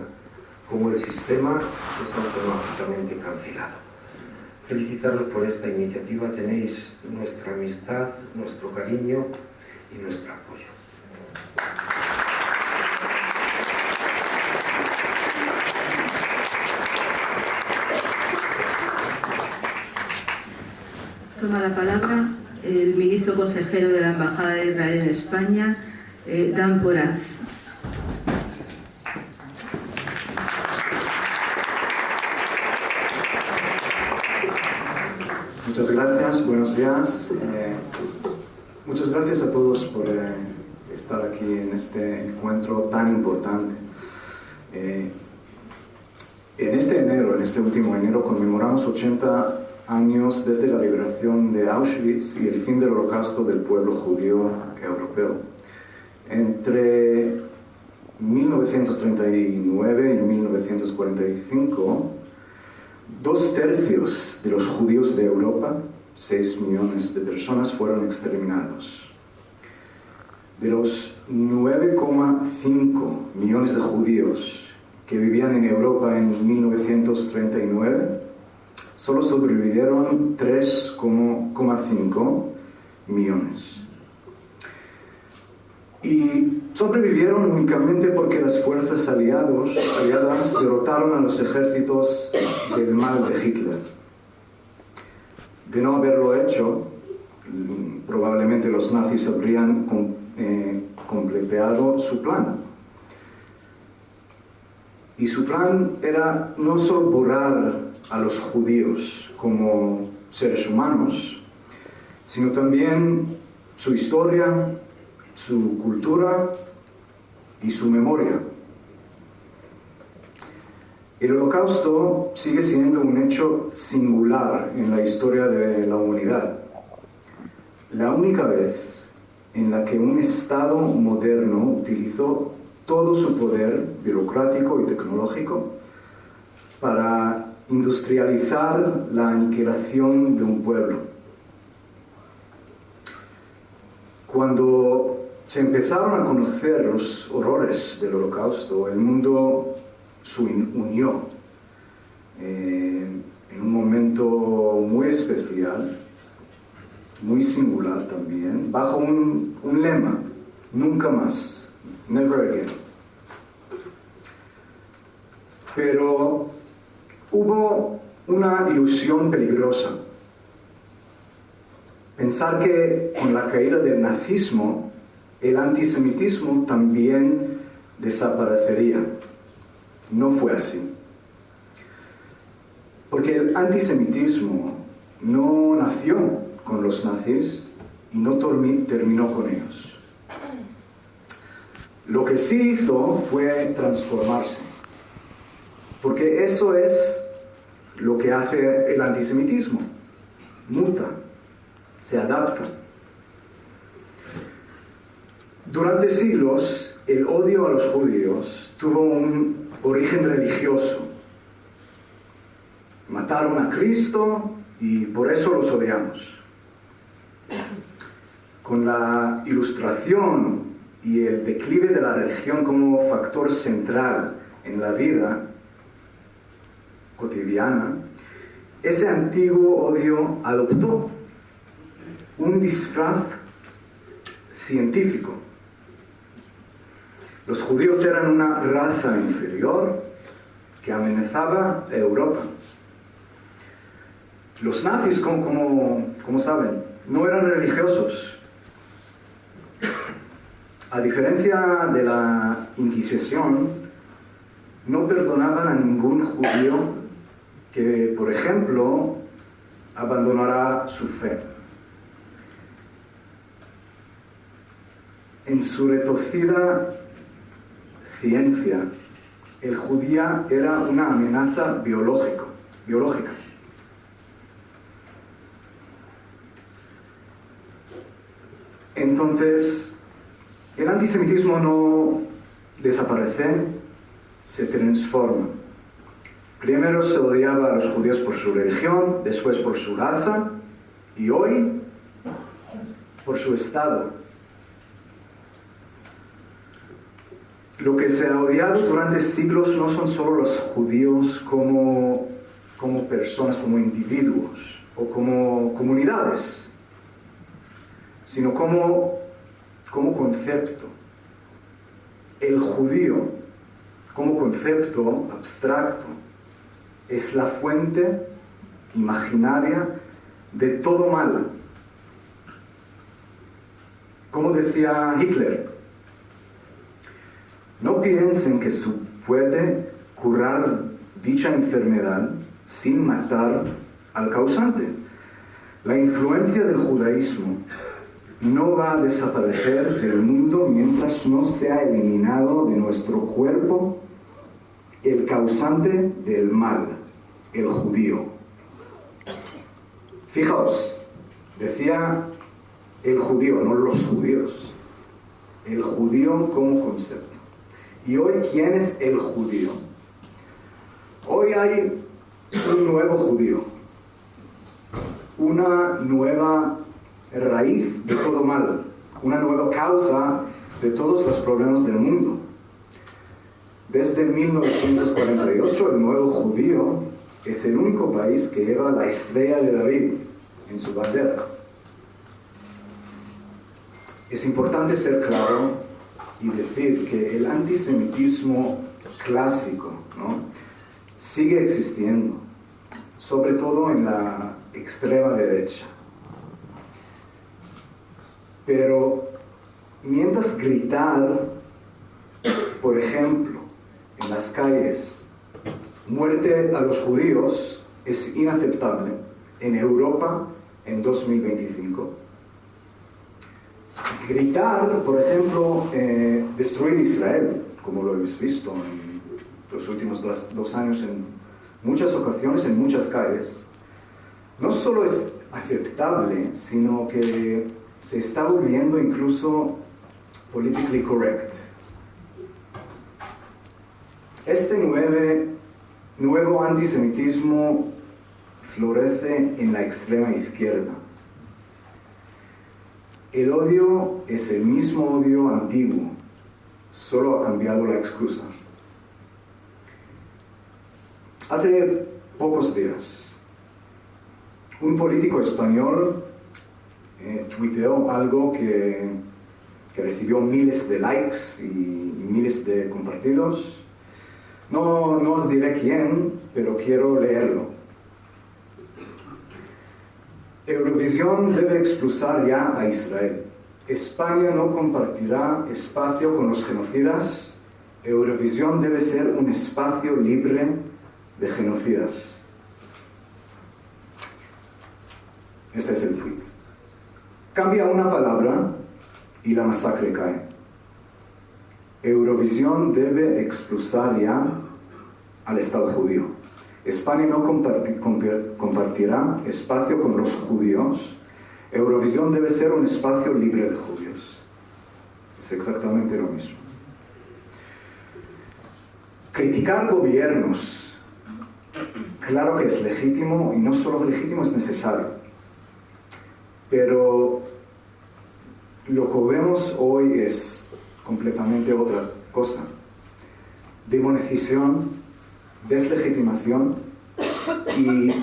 como el sistema es automáticamente cancelado. Felicitaros por esta iniciativa, tenéis nuestra amistad, nuestro cariño y nuestro apoyo. Toma la palabra el ministro consejero de la Embajada de Israel en España, Dan Poraz. Muchas gracias, buenos días. Muchas gracias a todos por estar aquí en este encuentro tan importante. En este último enero, conmemoramos 80 años desde la liberación de Auschwitz y el fin del holocausto del pueblo judío europeo. Entre 1939 y 1945, 2/3 de los judíos de Europa, 6 millones de personas, fueron exterminados. De los 9,5 millones de judíos que vivían en Europa en 1939, solo sobrevivieron 3,5 millones. Y sobrevivieron únicamente porque las fuerzas aliadas derrotaron a los ejércitos del mal de Hitler. De no haberlo hecho, probablemente los nazis habrían completado su plan. Y su plan era no solo borrar a los judíos como seres humanos, sino también su historia, su cultura y su memoria. El Holocausto sigue siendo un hecho singular en la historia de la humanidad. La única vez en la que un Estado moderno utilizó todo su poder burocrático y tecnológico para industrializar la aniquilación de un pueblo. Cuando se empezaron a conocer los horrores del Holocausto, el mundo se unió en un momento muy especial, muy singular también, bajo un lema: nunca más, never again. Pero hubo una ilusión peligrosa. Pensar que con la caída del nazismo, el antisemitismo también desaparecería. No fue así. Porque el antisemitismo no nació con los nazis y no terminó con ellos. Lo que sí hizo fue transformarse. Porque eso es lo que hace el antisemitismo. Muta, se adapta. Durante siglos, el odio a los judíos tuvo un origen religioso. Mataron a Cristo y por eso los odiamos. Con la Ilustración y el declive de la religión como factor central en la vida cotidiana, ese antiguo odio adoptó un disfraz científico. Los judíos eran una raza inferior que amenazaba a Europa. Los nazis, como saben, no eran religiosos. A diferencia de la Inquisición, no perdonaban a ningún judío que, por ejemplo, abandonara su fe. En su retorcida ciencia, el judío era una amenaza biológica. Entonces, el antisemitismo no desaparece, se transforma. Primero se odiaba a los judíos por su religión, después por su raza y hoy por su estado. Lo que se ha odiado durante siglos no son solo los judíos como personas, como individuos o como comunidades, sino como concepto. El judío, como concepto abstracto, es la fuente imaginaria de todo mal. Como decía Hitler, no piensen que se puede curar dicha enfermedad sin matar al causante. La influencia del judaísmo no va a desaparecer del mundo mientras no sea eliminado de nuestro cuerpo el causante del mal, el judío. Fijaos, decía el judío, no los judíos. El judío como concepto. Y hoy, ¿quién es el judío? Hoy hay un nuevo judío, una nueva raíz de todo mal, una nueva causa de todos los problemas del mundo. Desde 1948, el nuevo judío es el único país que lleva la estrella de David en su bandera. Es importante ser claro y decir que el antisemitismo clásico, ¿no?, sigue existiendo, sobre todo en la extrema derecha. Pero mientras gritar, por ejemplo, en las calles, muerte a los judíos es inaceptable en Europa en 2025. Gritar, por ejemplo, destruir Israel, como lo hemos visto en los últimos dos años en muchas ocasiones, en muchas calles, no solo es aceptable, sino que se está volviendo incluso politically correct. Este nuevo antisemitismo florece en la extrema izquierda. El odio es el mismo odio antiguo, solo ha cambiado la excusa. Hace pocos días, un político español tuiteó algo que recibió miles de likes y miles de compartidos. No os diré quién, pero quiero leerlo. Eurovisión debe expulsar ya a Israel. España no compartirá espacio con los genocidas. Eurovisión debe ser un espacio libre de genocidas. Este es el tweet. Cambia una palabra y la masacre cae. Eurovisión debe expulsar ya al Estado judío. España no compartirá espacio con los judíos. Eurovisión debe ser un espacio libre de judíos. Es exactamente lo mismo. Criticar gobiernos, claro que es legítimo, y no solo legítimo, es necesario. Pero lo que vemos hoy es completamente otra cosa. Demonización, deslegitimación y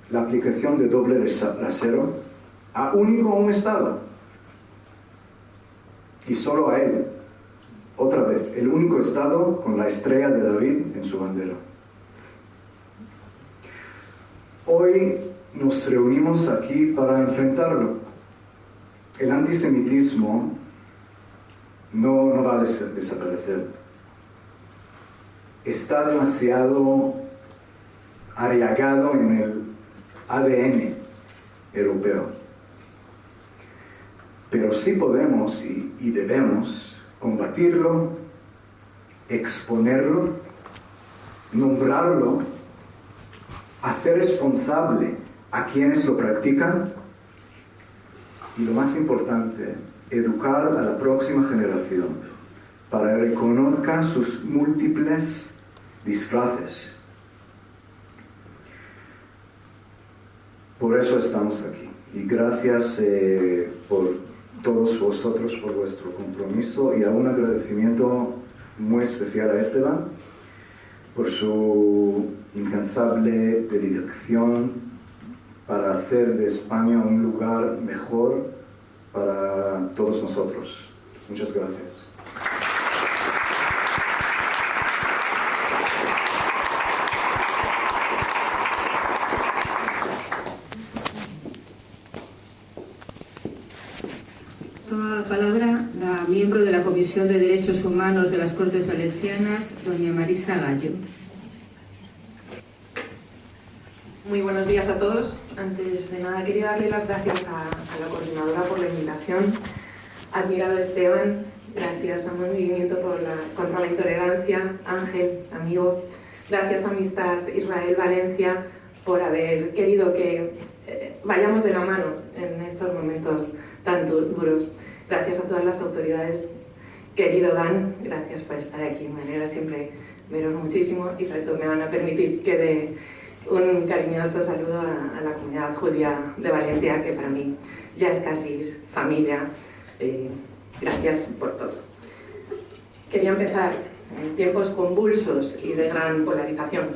la aplicación de doble rasero a un Estado. Y solo a él. Otra vez, el único Estado con la estrella de David en su bandera. Hoy nos reunimos aquí para enfrentarlo. El antisemitismo no va a desaparecer. Está demasiado arraigado en el ADN europeo. Pero sí podemos y debemos combatirlo, exponerlo, nombrarlo, hacer responsable a quienes lo practican y, lo más importante, educar a la próxima generación para que reconozca sus múltiples disfraces. Por eso estamos aquí. Y gracias por todos vosotros por vuestro compromiso, y a un agradecimiento muy especial a Esteban por su incansable dedicación para hacer de España un lugar mejor para todos nosotros. Muchas gracias. Toma la palabra la miembro de la Comisión de Derechos Humanos de las Cortes Valencianas, doña Marisa Gallo. Muy buenos días a todos. Antes de nada quería darle las gracias a la coordinadora por la invitación. Admirado Esteban, gracias a Movimiento contra la Intolerancia, Ángel, amigo. Gracias a Amistad Israel Valencia por haber querido que vayamos de la mano en estos momentos tan duros. Gracias a todas las autoridades. Querido Dan, gracias por estar aquí. Me alegra siempre veros muchísimo, y sobre todo me van a permitir que dé un cariñoso saludo a la comunidad judía de Valencia, que para mí ya es casi familia. Gracias por todo. Quería empezar en tiempos convulsos y de gran polarización.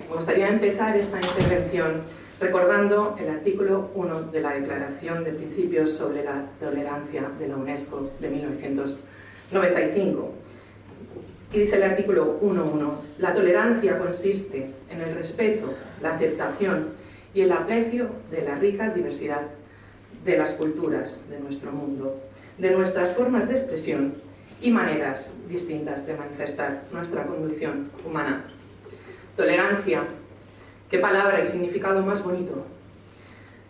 Me gustaría empezar esta intervención recordando el artículo 1 de la Declaración de Principios sobre la Tolerancia de la UNESCO de 1995. Y dice el artículo 1.1: la tolerancia consiste en el respeto, la aceptación y el aprecio de la rica diversidad de las culturas de nuestro mundo, de nuestras formas de expresión y maneras distintas de manifestar nuestra condición humana. Tolerancia, qué palabra y significado más bonito.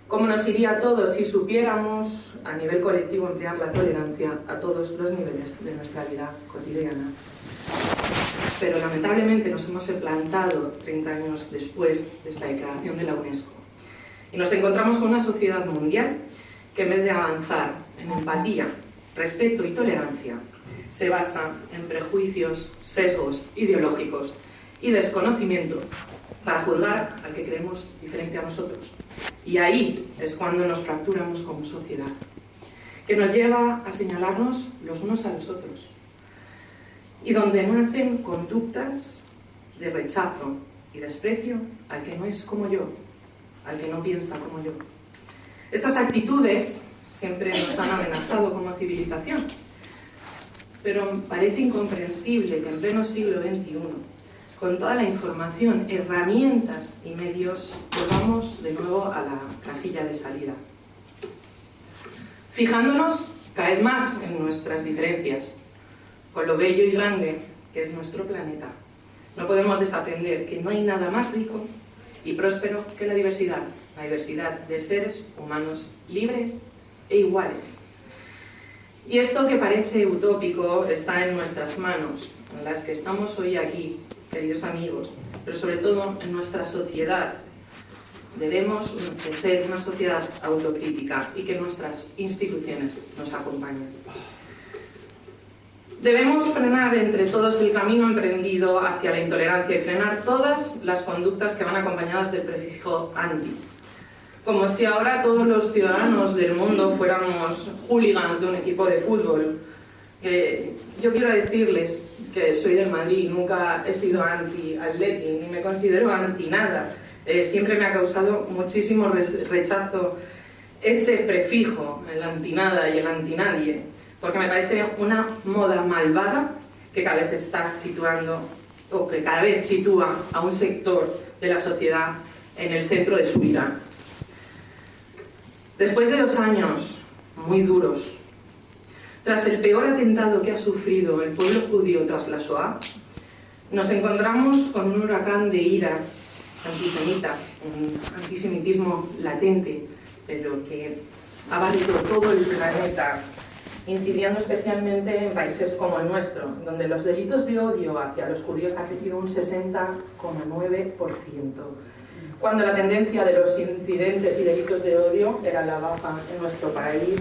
¿Cómo nos iría a todos si supiéramos a nivel colectivo emplear la tolerancia a todos los niveles de nuestra vida cotidiana? Pero lamentablemente nos hemos plantado 30 años después de esta declaración de la UNESCO y nos encontramos con una sociedad mundial que, en vez de avanzar en empatía, respeto y tolerancia, se basa en prejuicios, sesgos ideológicos y desconocimiento para juzgar al que creemos diferente a nosotros. Y ahí es cuando nos fracturamos como sociedad, que nos lleva a señalarnos los unos a los otros, y donde nacen conductas de rechazo y desprecio al que no es como yo, al que no piensa como yo. Estas actitudes siempre nos han amenazado como civilización, pero parece incomprensible que en pleno siglo XXI, con toda la información, herramientas y medios, volvamos de nuevo a la casilla de salida, fijándonos cada vez más en nuestras diferencias, con lo bello y grande que es nuestro planeta. No podemos desaprender que no hay nada más rico y próspero que la diversidad de seres humanos libres e iguales. Y esto que parece utópico está en nuestras manos, en las que estamos hoy aquí, queridos amigos, pero sobre todo en nuestra sociedad. Debemos de ser una sociedad autocrítica y que nuestras instituciones nos acompañen. Debemos frenar entre todos el camino emprendido hacia la intolerancia y frenar todas las conductas que van acompañadas del prefijo anti. Como si ahora todos los ciudadanos del mundo fuéramos hooligans de un equipo de fútbol. Yo quiero decirles que soy del Madrid, nunca he sido anti-Atleti, ni me considero anti nada. Siempre me ha causado muchísimo rechazo ese prefijo, el anti-nada y el anti-nadie, porque me parece una moda malvada que cada vez está situando, o que cada vez sitúa a un sector de la sociedad en el centro de su vida. Después de 2 años muy duros, tras el peor atentado que ha sufrido el pueblo judío tras la Shoah, nos encontramos con un huracán de ira antisemita, un antisemitismo latente, pero que ha barrido todo el planeta, incidiendo especialmente en países como el nuestro, donde los delitos de odio hacia los judíos ha crecido un 60,9%, cuando la tendencia de los incidentes y delitos de odio era la baja en nuestro país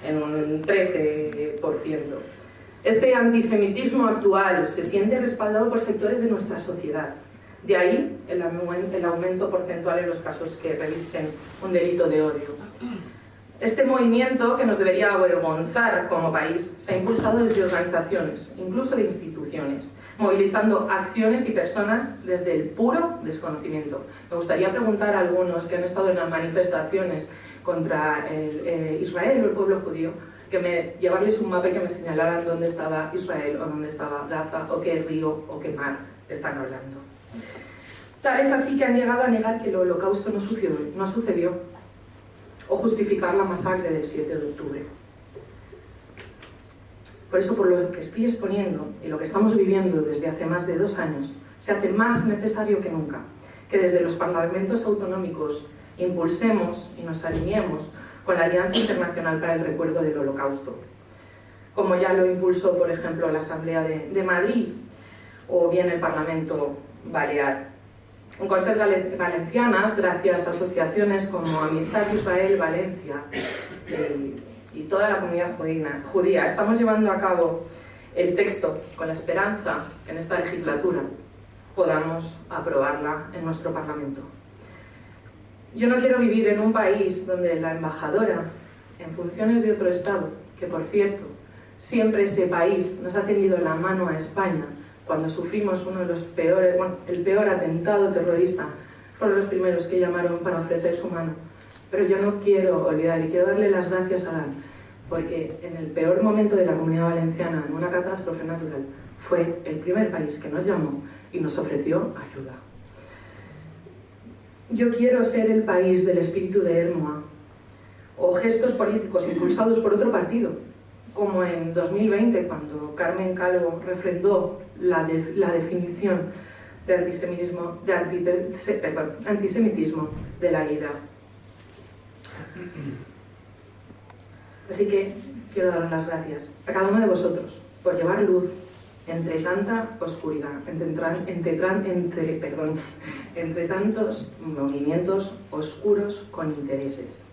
en un 13%. Este antisemitismo actual se siente respaldado por sectores de nuestra sociedad. De ahí el aumento porcentual en los casos que revisten un delito de odio. Este movimiento, que nos debería avergonzar como país, se ha impulsado desde organizaciones, incluso de instituciones, movilizando acciones y personas desde el puro desconocimiento. Me gustaría preguntar a algunos que han estado en las manifestaciones contra Israel o el pueblo judío, llevarles un mapa y que me señalaran dónde estaba Israel o dónde estaba Gaza o qué río o qué mar están hablando. Tal es así que han llegado a negar que el Holocausto no sucedió o justificar la masacre del 7 de octubre. Por eso, por lo que estoy exponiendo y lo que estamos viviendo desde hace más de 2 años, se hace más necesario que nunca que desde los parlamentos autonómicos impulsemos y nos alineemos con la Alianza Internacional para el Recuerdo del Holocausto, como ya lo impulsó, por ejemplo, la Asamblea de Madrid o bien el Parlamento Balear. En Cortes Valencianas, gracias a asociaciones como Amistad Israel Valencia y toda la comunidad judía, estamos llevando a cabo el texto con la esperanza que en esta legislatura podamos aprobarla en nuestro Parlamento. Yo no quiero vivir en un país donde la embajadora, en funciones de otro Estado, que por cierto, siempre ese país nos ha tendido la mano a España, cuando sufrimos uno de los peores, el peor atentado terrorista, fueron los primeros que llamaron para ofrecer su mano. Pero yo no quiero olvidar y quiero darle las gracias a Dan, porque en el peor momento de la Comunidad Valenciana, en una catástrofe natural, fue el primer país que nos llamó y nos ofreció ayuda. Yo quiero ser el país del espíritu de Hermoa, o gestos políticos impulsados por otro partido, como en 2020, cuando Carmen Calvo refrendó la definición de antisemitismo de la IRA. Así que quiero dar las gracias a cada uno de vosotros por llevar luz entre tanta oscuridad, entre tantos movimientos oscuros con intereses.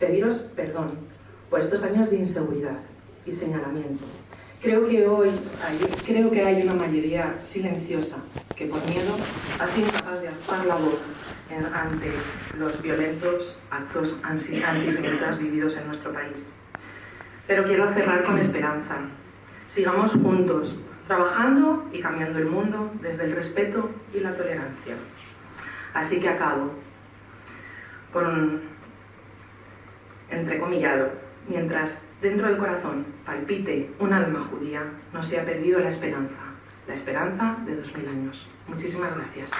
Pediros perdón por estos años de inseguridad y señalamiento. Creo que hay una mayoría silenciosa que por miedo ha sido incapaz de alzar la voz ante los violentos actos antisemitas vividos en nuestro país. Pero quiero cerrar con esperanza. Sigamos juntos, trabajando y cambiando el mundo desde el respeto y la tolerancia. Así que acabo con un entrecomillado. Mientras dentro del corazón palpite un alma judía, no se ha perdido la esperanza de 2000 años. Muchísimas gracias.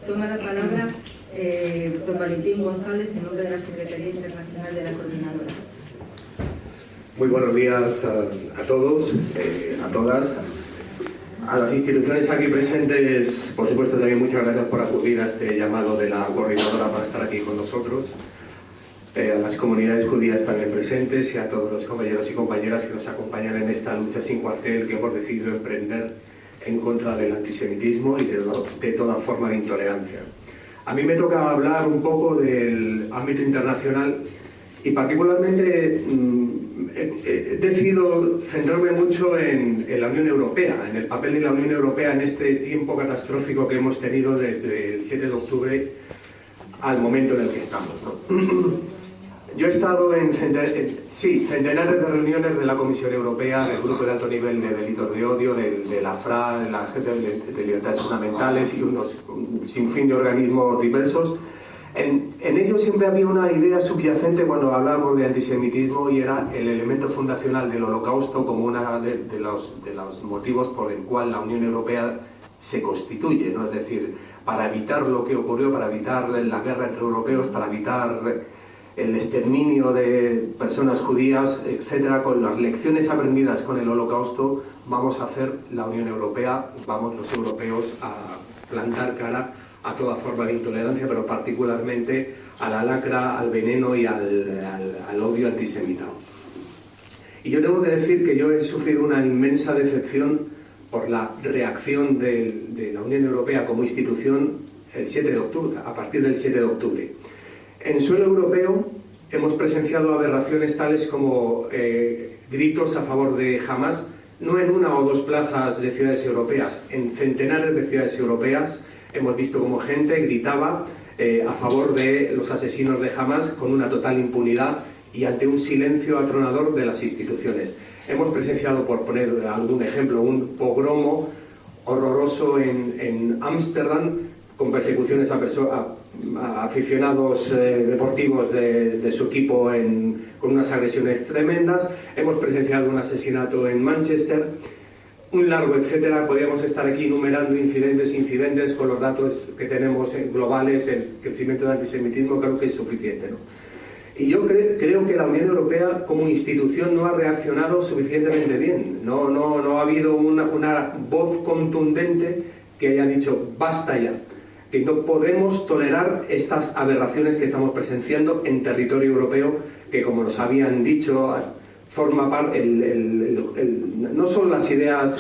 Toma la palabra don Valentín González en nombre de la Secretaría Internacional de la Coordinadora. Muy buenos días a todos, a todas. A las instituciones aquí presentes, por supuesto, también muchas gracias por acudir a este llamado de la coordinadora para estar aquí con nosotros. A las comunidades judías también presentes y a todos los compañeros y compañeras que nos acompañan en esta lucha sin cuartel que hemos decidido emprender en contra del antisemitismo y de toda forma de intolerancia. A mí me toca hablar un poco del ámbito internacional y particularmente he decidido centrarme mucho en la Unión Europea, en el papel de la Unión Europea en este tiempo catastrófico que hemos tenido desde el 7 de octubre al momento en el que estamos, ¿no? Yo he estado en centenares de reuniones de la Comisión Europea, del Grupo de Alto Nivel de Delitos de Odio, de la FRA, de la Agencia de Libertades Fundamentales y un sinfín de organismos diversos. En ellos siempre había una idea subyacente cuando hablábamos de antisemitismo y era el elemento fundacional del Holocausto como uno de los motivos por el cual la Unión Europea se constituye, ¿no? Es decir, para evitar lo que ocurrió, para evitar la guerra entre europeos, para evitar el exterminio de personas judías, etcétera, con las lecciones aprendidas con el Holocausto, vamos a hacer la Unión Europea, vamos los europeos a plantar cara a toda forma de intolerancia, pero particularmente a la lacra, al veneno y al odio antisemita. Y yo tengo que decir que yo he sufrido una inmensa decepción por la reacción de la Unión Europea como institución el 7 de octubre, a partir del 7 de octubre. En suelo europeo hemos presenciado aberraciones tales como gritos a favor de Hamás, no en una o dos plazas de ciudades europeas, en centenares de ciudades europeas hemos visto como gente gritaba a favor de los asesinos de Hamás con una total impunidad y ante un silencio atronador de las instituciones. Hemos presenciado, por poner algún ejemplo, un pogromo horroroso en Ámsterdam, con persecuciones a aficionados deportivos de su equipo con unas agresiones tremendas. Hemos presenciado un asesinato en Manchester, un largo etcétera. Podríamos estar aquí enumerando incidentes con los datos que tenemos globales. El crecimiento del antisemitismo creo que es suficiente, ¿no? Y yo creo que la Unión Europea como institución no ha reaccionado suficientemente bien. No ha habido una voz contundente que haya dicho basta ya, que no podemos tolerar estas aberraciones que estamos presenciando en territorio europeo, que como nos habían dicho forma parte no solo las ideas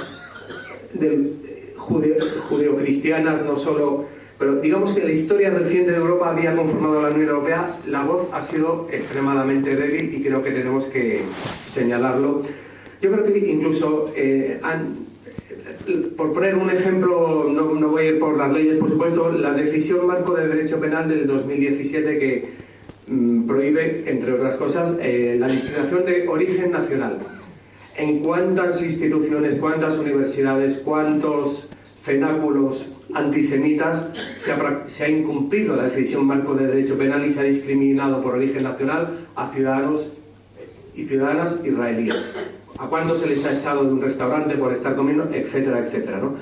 judeocristianas, no solo, pero digamos que la historia reciente de Europa había conformado a la Unión Europea. La voz ha sido extremadamente débil y creo que tenemos que señalarlo. Yo creo que incluso por poner un ejemplo, no voy a ir por las leyes, por supuesto, la decisión marco de derecho penal del 2017 que prohíbe, entre otras cosas, la discriminación de origen nacional. ¿En cuántas instituciones, cuántas universidades, cuántos cenáculos antisemitas se ha incumplido la decisión marco de derecho penal y se ha discriminado por origen nacional a ciudadanos y ciudadanas israelíes? ¿A cuántos se les ha echado de un restaurante por estar comiendo? Etcétera, etcétera, ¿no?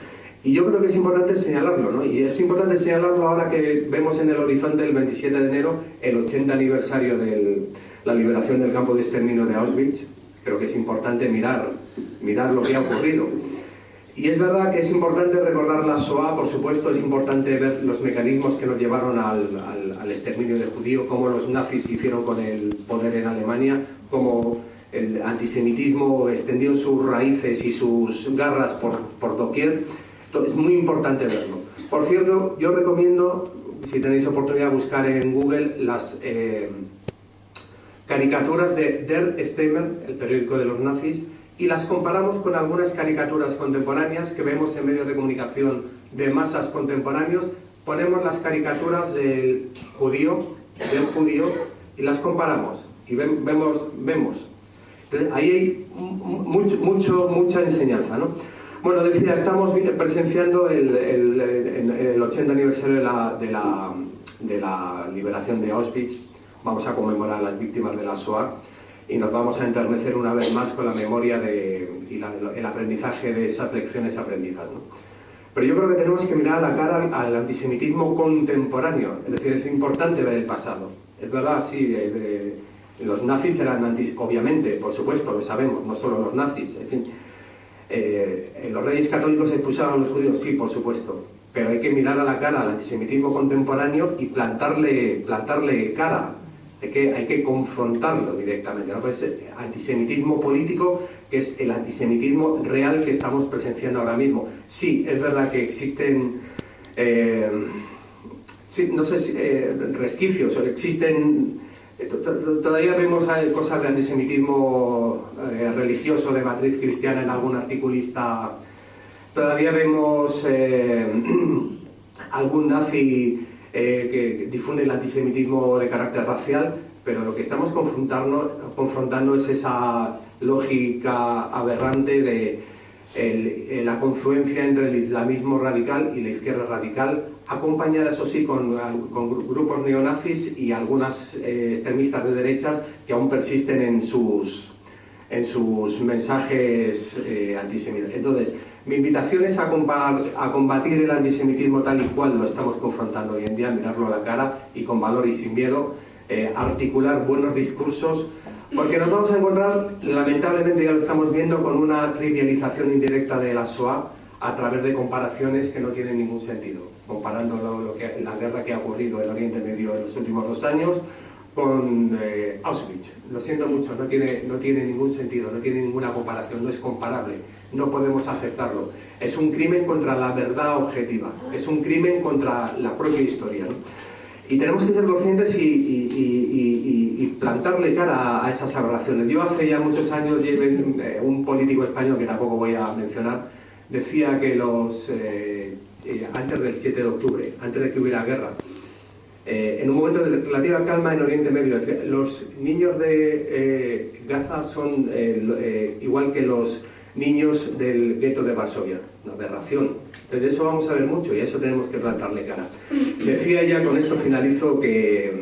Y yo creo que es importante señalarlo, ¿no? Y es importante señalarlo ahora que vemos en el horizonte el 27 de enero el 80 aniversario de la liberación del campo de exterminio de Auschwitz. Creo que es importante mirar lo que ha ocurrido. Y es verdad que es importante recordar la Shoah, por supuesto, es importante ver los mecanismos que nos llevaron al exterminio del judío, cómo los nazis hicieron con el poder en Alemania, cómo el antisemitismo extendió sus raíces y sus garras por doquier. Entonces, es muy importante verlo. Por cierto, yo recomiendo, si tenéis oportunidad, buscar en Google las caricaturas de Der Stürmer, el periódico de los nazis, y las comparamos con algunas caricaturas contemporáneas que vemos en medios de comunicación de masas contemporáneos. Ponemos las caricaturas del judío y las comparamos y vemos. Entonces, ahí hay mucha enseñanza, ¿no? Bueno, decía, estamos presenciando el 80 aniversario de la liberación de Auschwitz. Vamos a conmemorar a las víctimas de la Shoah y nos vamos a enternecer una vez más con la memoria y el aprendizaje de esas lecciones aprendidas, ¿no? Pero yo creo que tenemos que mirar a la cara al antisemitismo contemporáneo, es decir, es importante ver el pasado. Es verdad, sí, los nazis eran obviamente, por supuesto, lo sabemos, no solo los nazis, en fin. Los reyes católicos expulsaron a los judíos, sí, por supuesto, pero hay que mirar a la cara al antisemitismo contemporáneo y plantarle cara. Hay que confrontarlo directamente, ¿no? Pues antisemitismo político, que es el antisemitismo real que estamos presenciando ahora mismo. Sí, es verdad que existen resquicios, o existen todavía vemos cosas de antisemitismo religioso de matriz cristiana en algún articulista. Todavía vemos algún nazi que difunde el antisemitismo de carácter racial, pero lo que estamos confrontando es esa lógica aberrante de la confluencia entre el islamismo radical y la izquierda radical, acompañada, eso sí, con grupos neonazis y algunas extremistas de derechas que aún persisten en sus mensajes antisemitas. Entonces, mi invitación es a combatir el antisemitismo tal y cual lo estamos confrontando hoy en día, mirarlo a la cara y con valor y sin miedo, articular buenos discursos, porque nos vamos a encontrar, lamentablemente ya lo estamos viendo, con una trivialización indirecta de la Shoah a través de comparaciones que no tienen ningún sentido, comparando la guerra que ha ocurrido en Oriente Medio en los últimos 2 años con Auschwitz. Lo siento mucho, no tiene ningún sentido, no tiene ninguna comparación, no es comparable, no podemos aceptarlo. Es un crimen contra la verdad objetiva, es un crimen contra la propia historia, ¿no? Y tenemos que ser conscientes y plantarle cara a esas aberraciones. Yo hace ya muchos años, un político español que tampoco voy a mencionar, decía que antes del 7 de octubre, antes de que hubiera guerra, en un momento de relativa calma en Oriente Medio, los niños de Gaza son igual que los niños del gueto de Varsovia, una aberración. Entonces de eso vamos a ver mucho y a eso tenemos que plantarle cara. Decía ya, con esto finalizo, que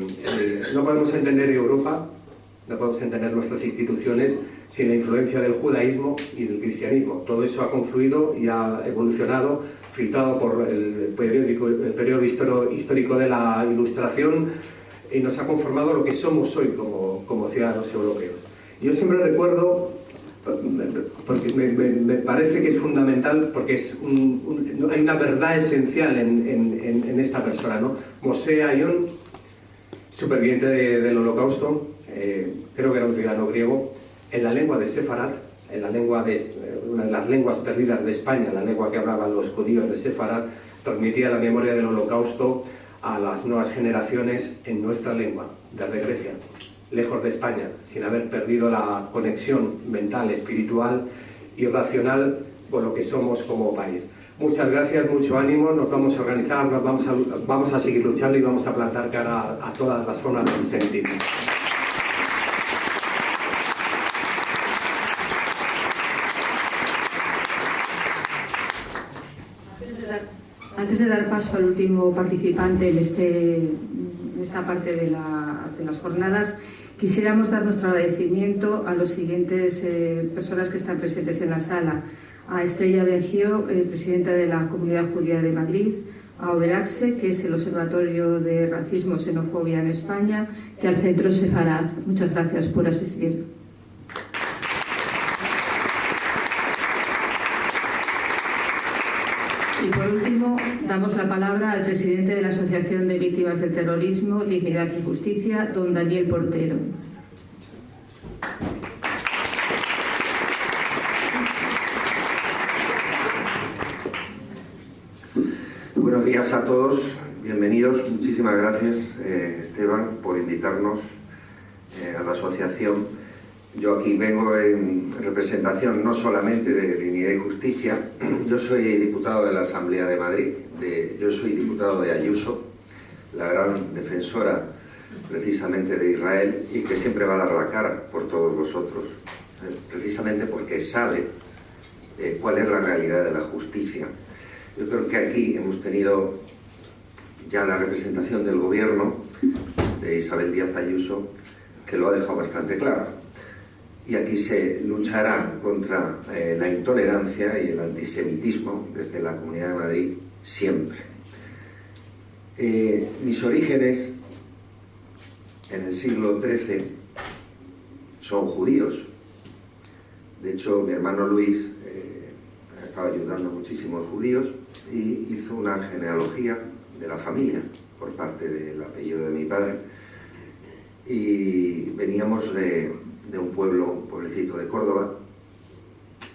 no podemos entender Europa, no podemos entender nuestras instituciones sin la influencia del judaísmo y del cristianismo. Todo eso ha confluido y ha evolucionado, filtrado por el periodo histórico de la Ilustración, y nos ha conformado lo que somos hoy como ciudadanos europeos. Yo siempre recuerdo, porque me parece que es fundamental, porque hay una verdad esencial en esta persona, ¿no? Moshe Ayón, superviviente del Holocausto, creo que era un ciudadano griego, en la lengua de Sefarat, en la lengua una de las lenguas perdidas de España, la lengua que hablaban los judíos de Sefarat, transmitía la memoria del Holocausto a las nuevas generaciones en nuestra lengua, desde Grecia, lejos de España, sin haber perdido la conexión mental, espiritual y racional con lo que somos como país. Muchas gracias, mucho ánimo, nos vamos a organizar, vamos a seguir luchando y vamos a plantar cara a todas las formas de antisemitismo. Antes de dar paso al último participante en esta parte de las jornadas, quisiéramos dar nuestro agradecimiento a las siguientes personas que están presentes en la sala: a Estrella Bergió, presidenta de la Comunidad Judía de Madrid; a Oberaxe, que es el Observatorio de Racismo y Xenofobia en España; y al Centro Sefarad. Muchas gracias por asistir. Y por último, damos la palabra al presidente de la Asociación de Víctimas del Terrorismo, Dignidad y Justicia, don Daniel Portero. Buenos días a todos, bienvenidos. Muchísimas gracias, Esteban, por invitarnos a la asociación. Yo aquí vengo en representación no solamente de Dignidad y Justicia. Yo soy diputado de la Asamblea de Madrid, yo soy diputado de Ayuso, la gran defensora precisamente de Israel, y que siempre va a dar la cara por todos vosotros, precisamente porque sabe cuál es la realidad de la justicia. Yo creo que aquí hemos tenido ya la representación del gobierno de Isabel Díaz Ayuso, que lo ha dejado bastante claro. Y aquí se luchará contra la intolerancia y el antisemitismo desde la Comunidad de Madrid siempre. Mis orígenes en el siglo XIII son judíos. De hecho, mi hermano Luis ha estado ayudando muchísimo a los judíos y hizo una genealogía de la familia por parte del apellido de mi padre. Y veníamos de un pueblecito de Córdoba,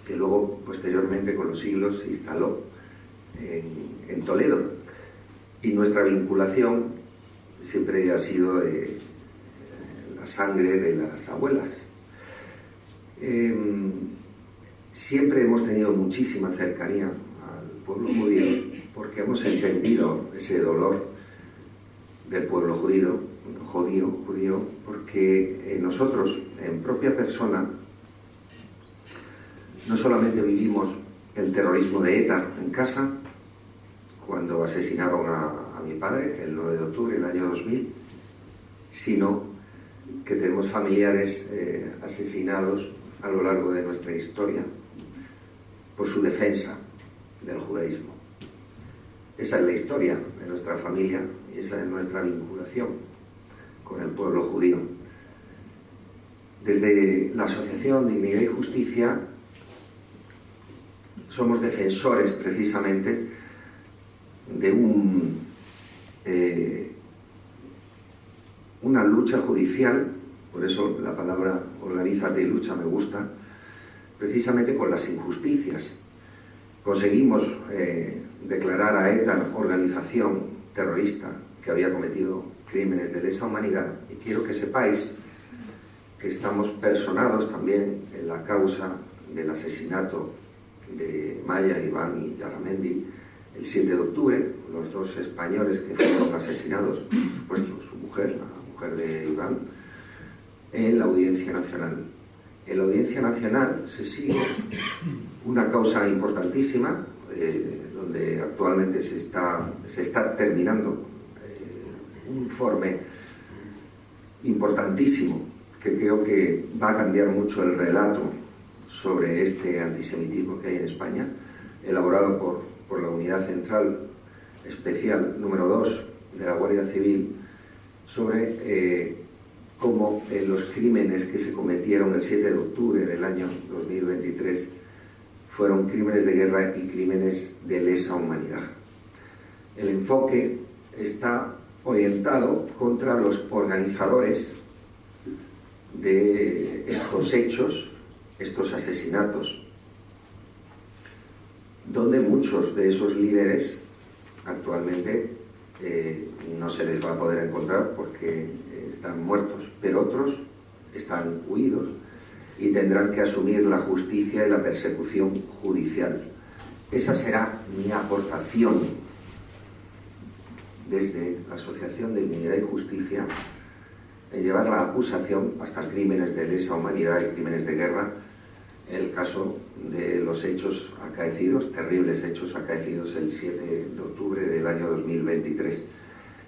que luego, posteriormente, con los siglos, se instaló en Toledo. Y nuestra vinculación siempre ha sido de la sangre de las abuelas. Siempre hemos tenido muchísima cercanía al pueblo judío, porque hemos entendido ese dolor del pueblo judío, porque nosotros, en propia persona, no solamente vivimos el terrorismo de ETA en casa, cuando asesinaron a mi padre el 9 de octubre del año 2000, sino que tenemos familiares asesinados a lo largo de nuestra historia por su defensa del judaísmo. Esa es la historia de nuestra familia y esa es nuestra vinculación con el pueblo judío. Desde la Asociación Dignidad y Justicia somos defensores precisamente de una lucha judicial, por eso la palabra organízate y lucha me gusta, precisamente con las injusticias. Conseguimos declarar a ETA organización terrorista que había cometido crímenes de lesa humanidad, y quiero que sepáis que estamos personados también en la causa del asesinato de Maya, Iván y Yarramendi el 7 de octubre, los dos españoles que fueron asesinados, por supuesto su mujer, la mujer de Iván, en la Audiencia Nacional. En la Audiencia Nacional se sigue una causa importantísima, donde actualmente se está terminando un informe importantísimo que creo que va a cambiar mucho el relato sobre este antisemitismo que hay en España, elaborado por la Unidad Central Especial número 2 de la Guardia Civil, sobre cómo los crímenes que se cometieron el 7 de octubre del año 2023 fueron crímenes de guerra y crímenes de lesa humanidad. El enfoque está orientado contra los organizadores de estos hechos, estos asesinatos, donde muchos de esos líderes actualmente no se les va a poder encontrar porque están muertos, pero otros están huidos y tendrán que asumir la justicia y la persecución judicial. Esa será mi aportación desde la Asociación de Dignidad y Justicia, en llevar la acusación hasta crímenes de lesa humanidad y crímenes de guerra, en el caso de los hechos acaecidos, terribles hechos acaecidos el 7 de octubre del año 2023.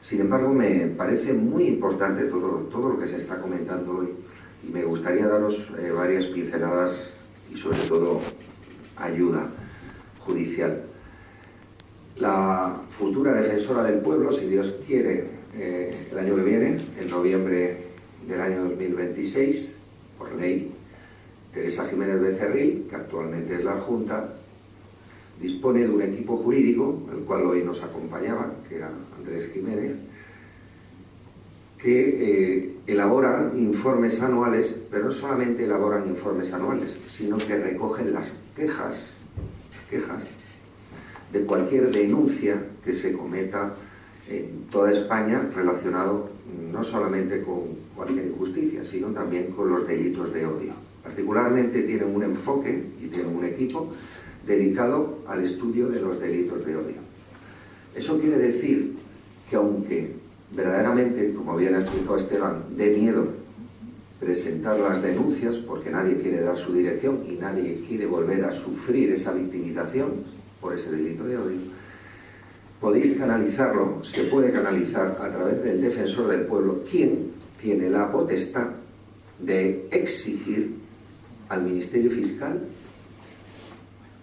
Sin embargo, me parece muy importante todo lo que se está comentando hoy, y me gustaría daros varias pinceladas y sobre todo ayuda judicial. La futura defensora del pueblo, si Dios quiere, el año que viene, en noviembre del año 2026, por ley, Teresa Jiménez Becerril, que actualmente es la Junta, dispone de un equipo jurídico, el cual hoy nos acompañaba, que era Andrés Jiménez, que elaboran informes anuales, pero no solamente elaboran informes anuales, sino que recogen las quejas de cualquier denuncia que se cometa en toda España relacionado no solamente con cualquier injusticia, sino también con los delitos de odio. Particularmente tienen un enfoque y tienen un equipo dedicado al estudio de los delitos de odio. Eso quiere decir que aunque verdaderamente, como bien ha explicado Esteban, dé miedo presentar las denuncias porque nadie quiere dar su dirección y nadie quiere volver a sufrir esa victimización por ese delito de odio, podéis canalizarlo, se puede canalizar a través del defensor del pueblo, quien tiene la potestad de exigir al Ministerio Fiscal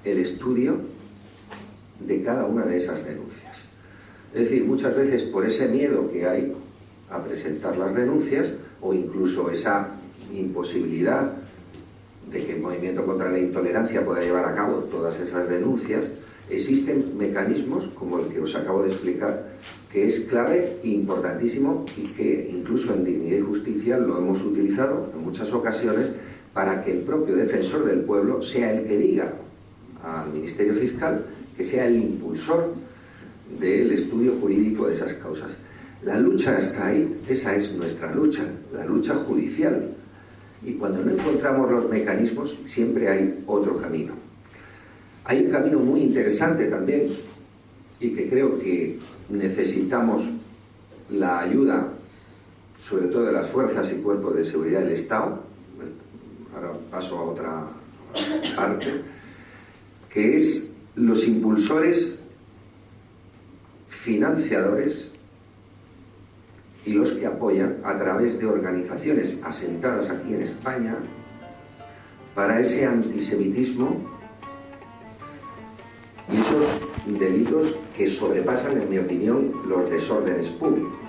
el estudio de cada una de esas denuncias. Es decir, muchas veces por ese miedo que hay a presentar las denuncias, o incluso esa imposibilidad de que el Movimiento contra la Intolerancia pueda llevar a cabo todas esas denuncias, existen mecanismos como el que os acabo de explicar, que es clave e importantísimo, y que incluso en Dignidad y Justicia lo hemos utilizado en muchas ocasiones para que el propio defensor del pueblo sea el que diga al Ministerio Fiscal, que sea el impulsor del estudio jurídico de esas causas. La lucha está ahí, esa es nuestra lucha, la lucha judicial. Y cuando no encontramos los mecanismos, siempre hay otro camino. Hay un camino muy interesante también, y que creo que necesitamos la ayuda, sobre todo de las fuerzas y cuerpos de seguridad del Estado. Ahora paso a otra parte, que es los impulsores, financiadores y los que apoyan a través de organizaciones asentadas aquí en España para ese antisemitismo y esos delitos que sobrepasan, en mi opinión, los desórdenes públicos.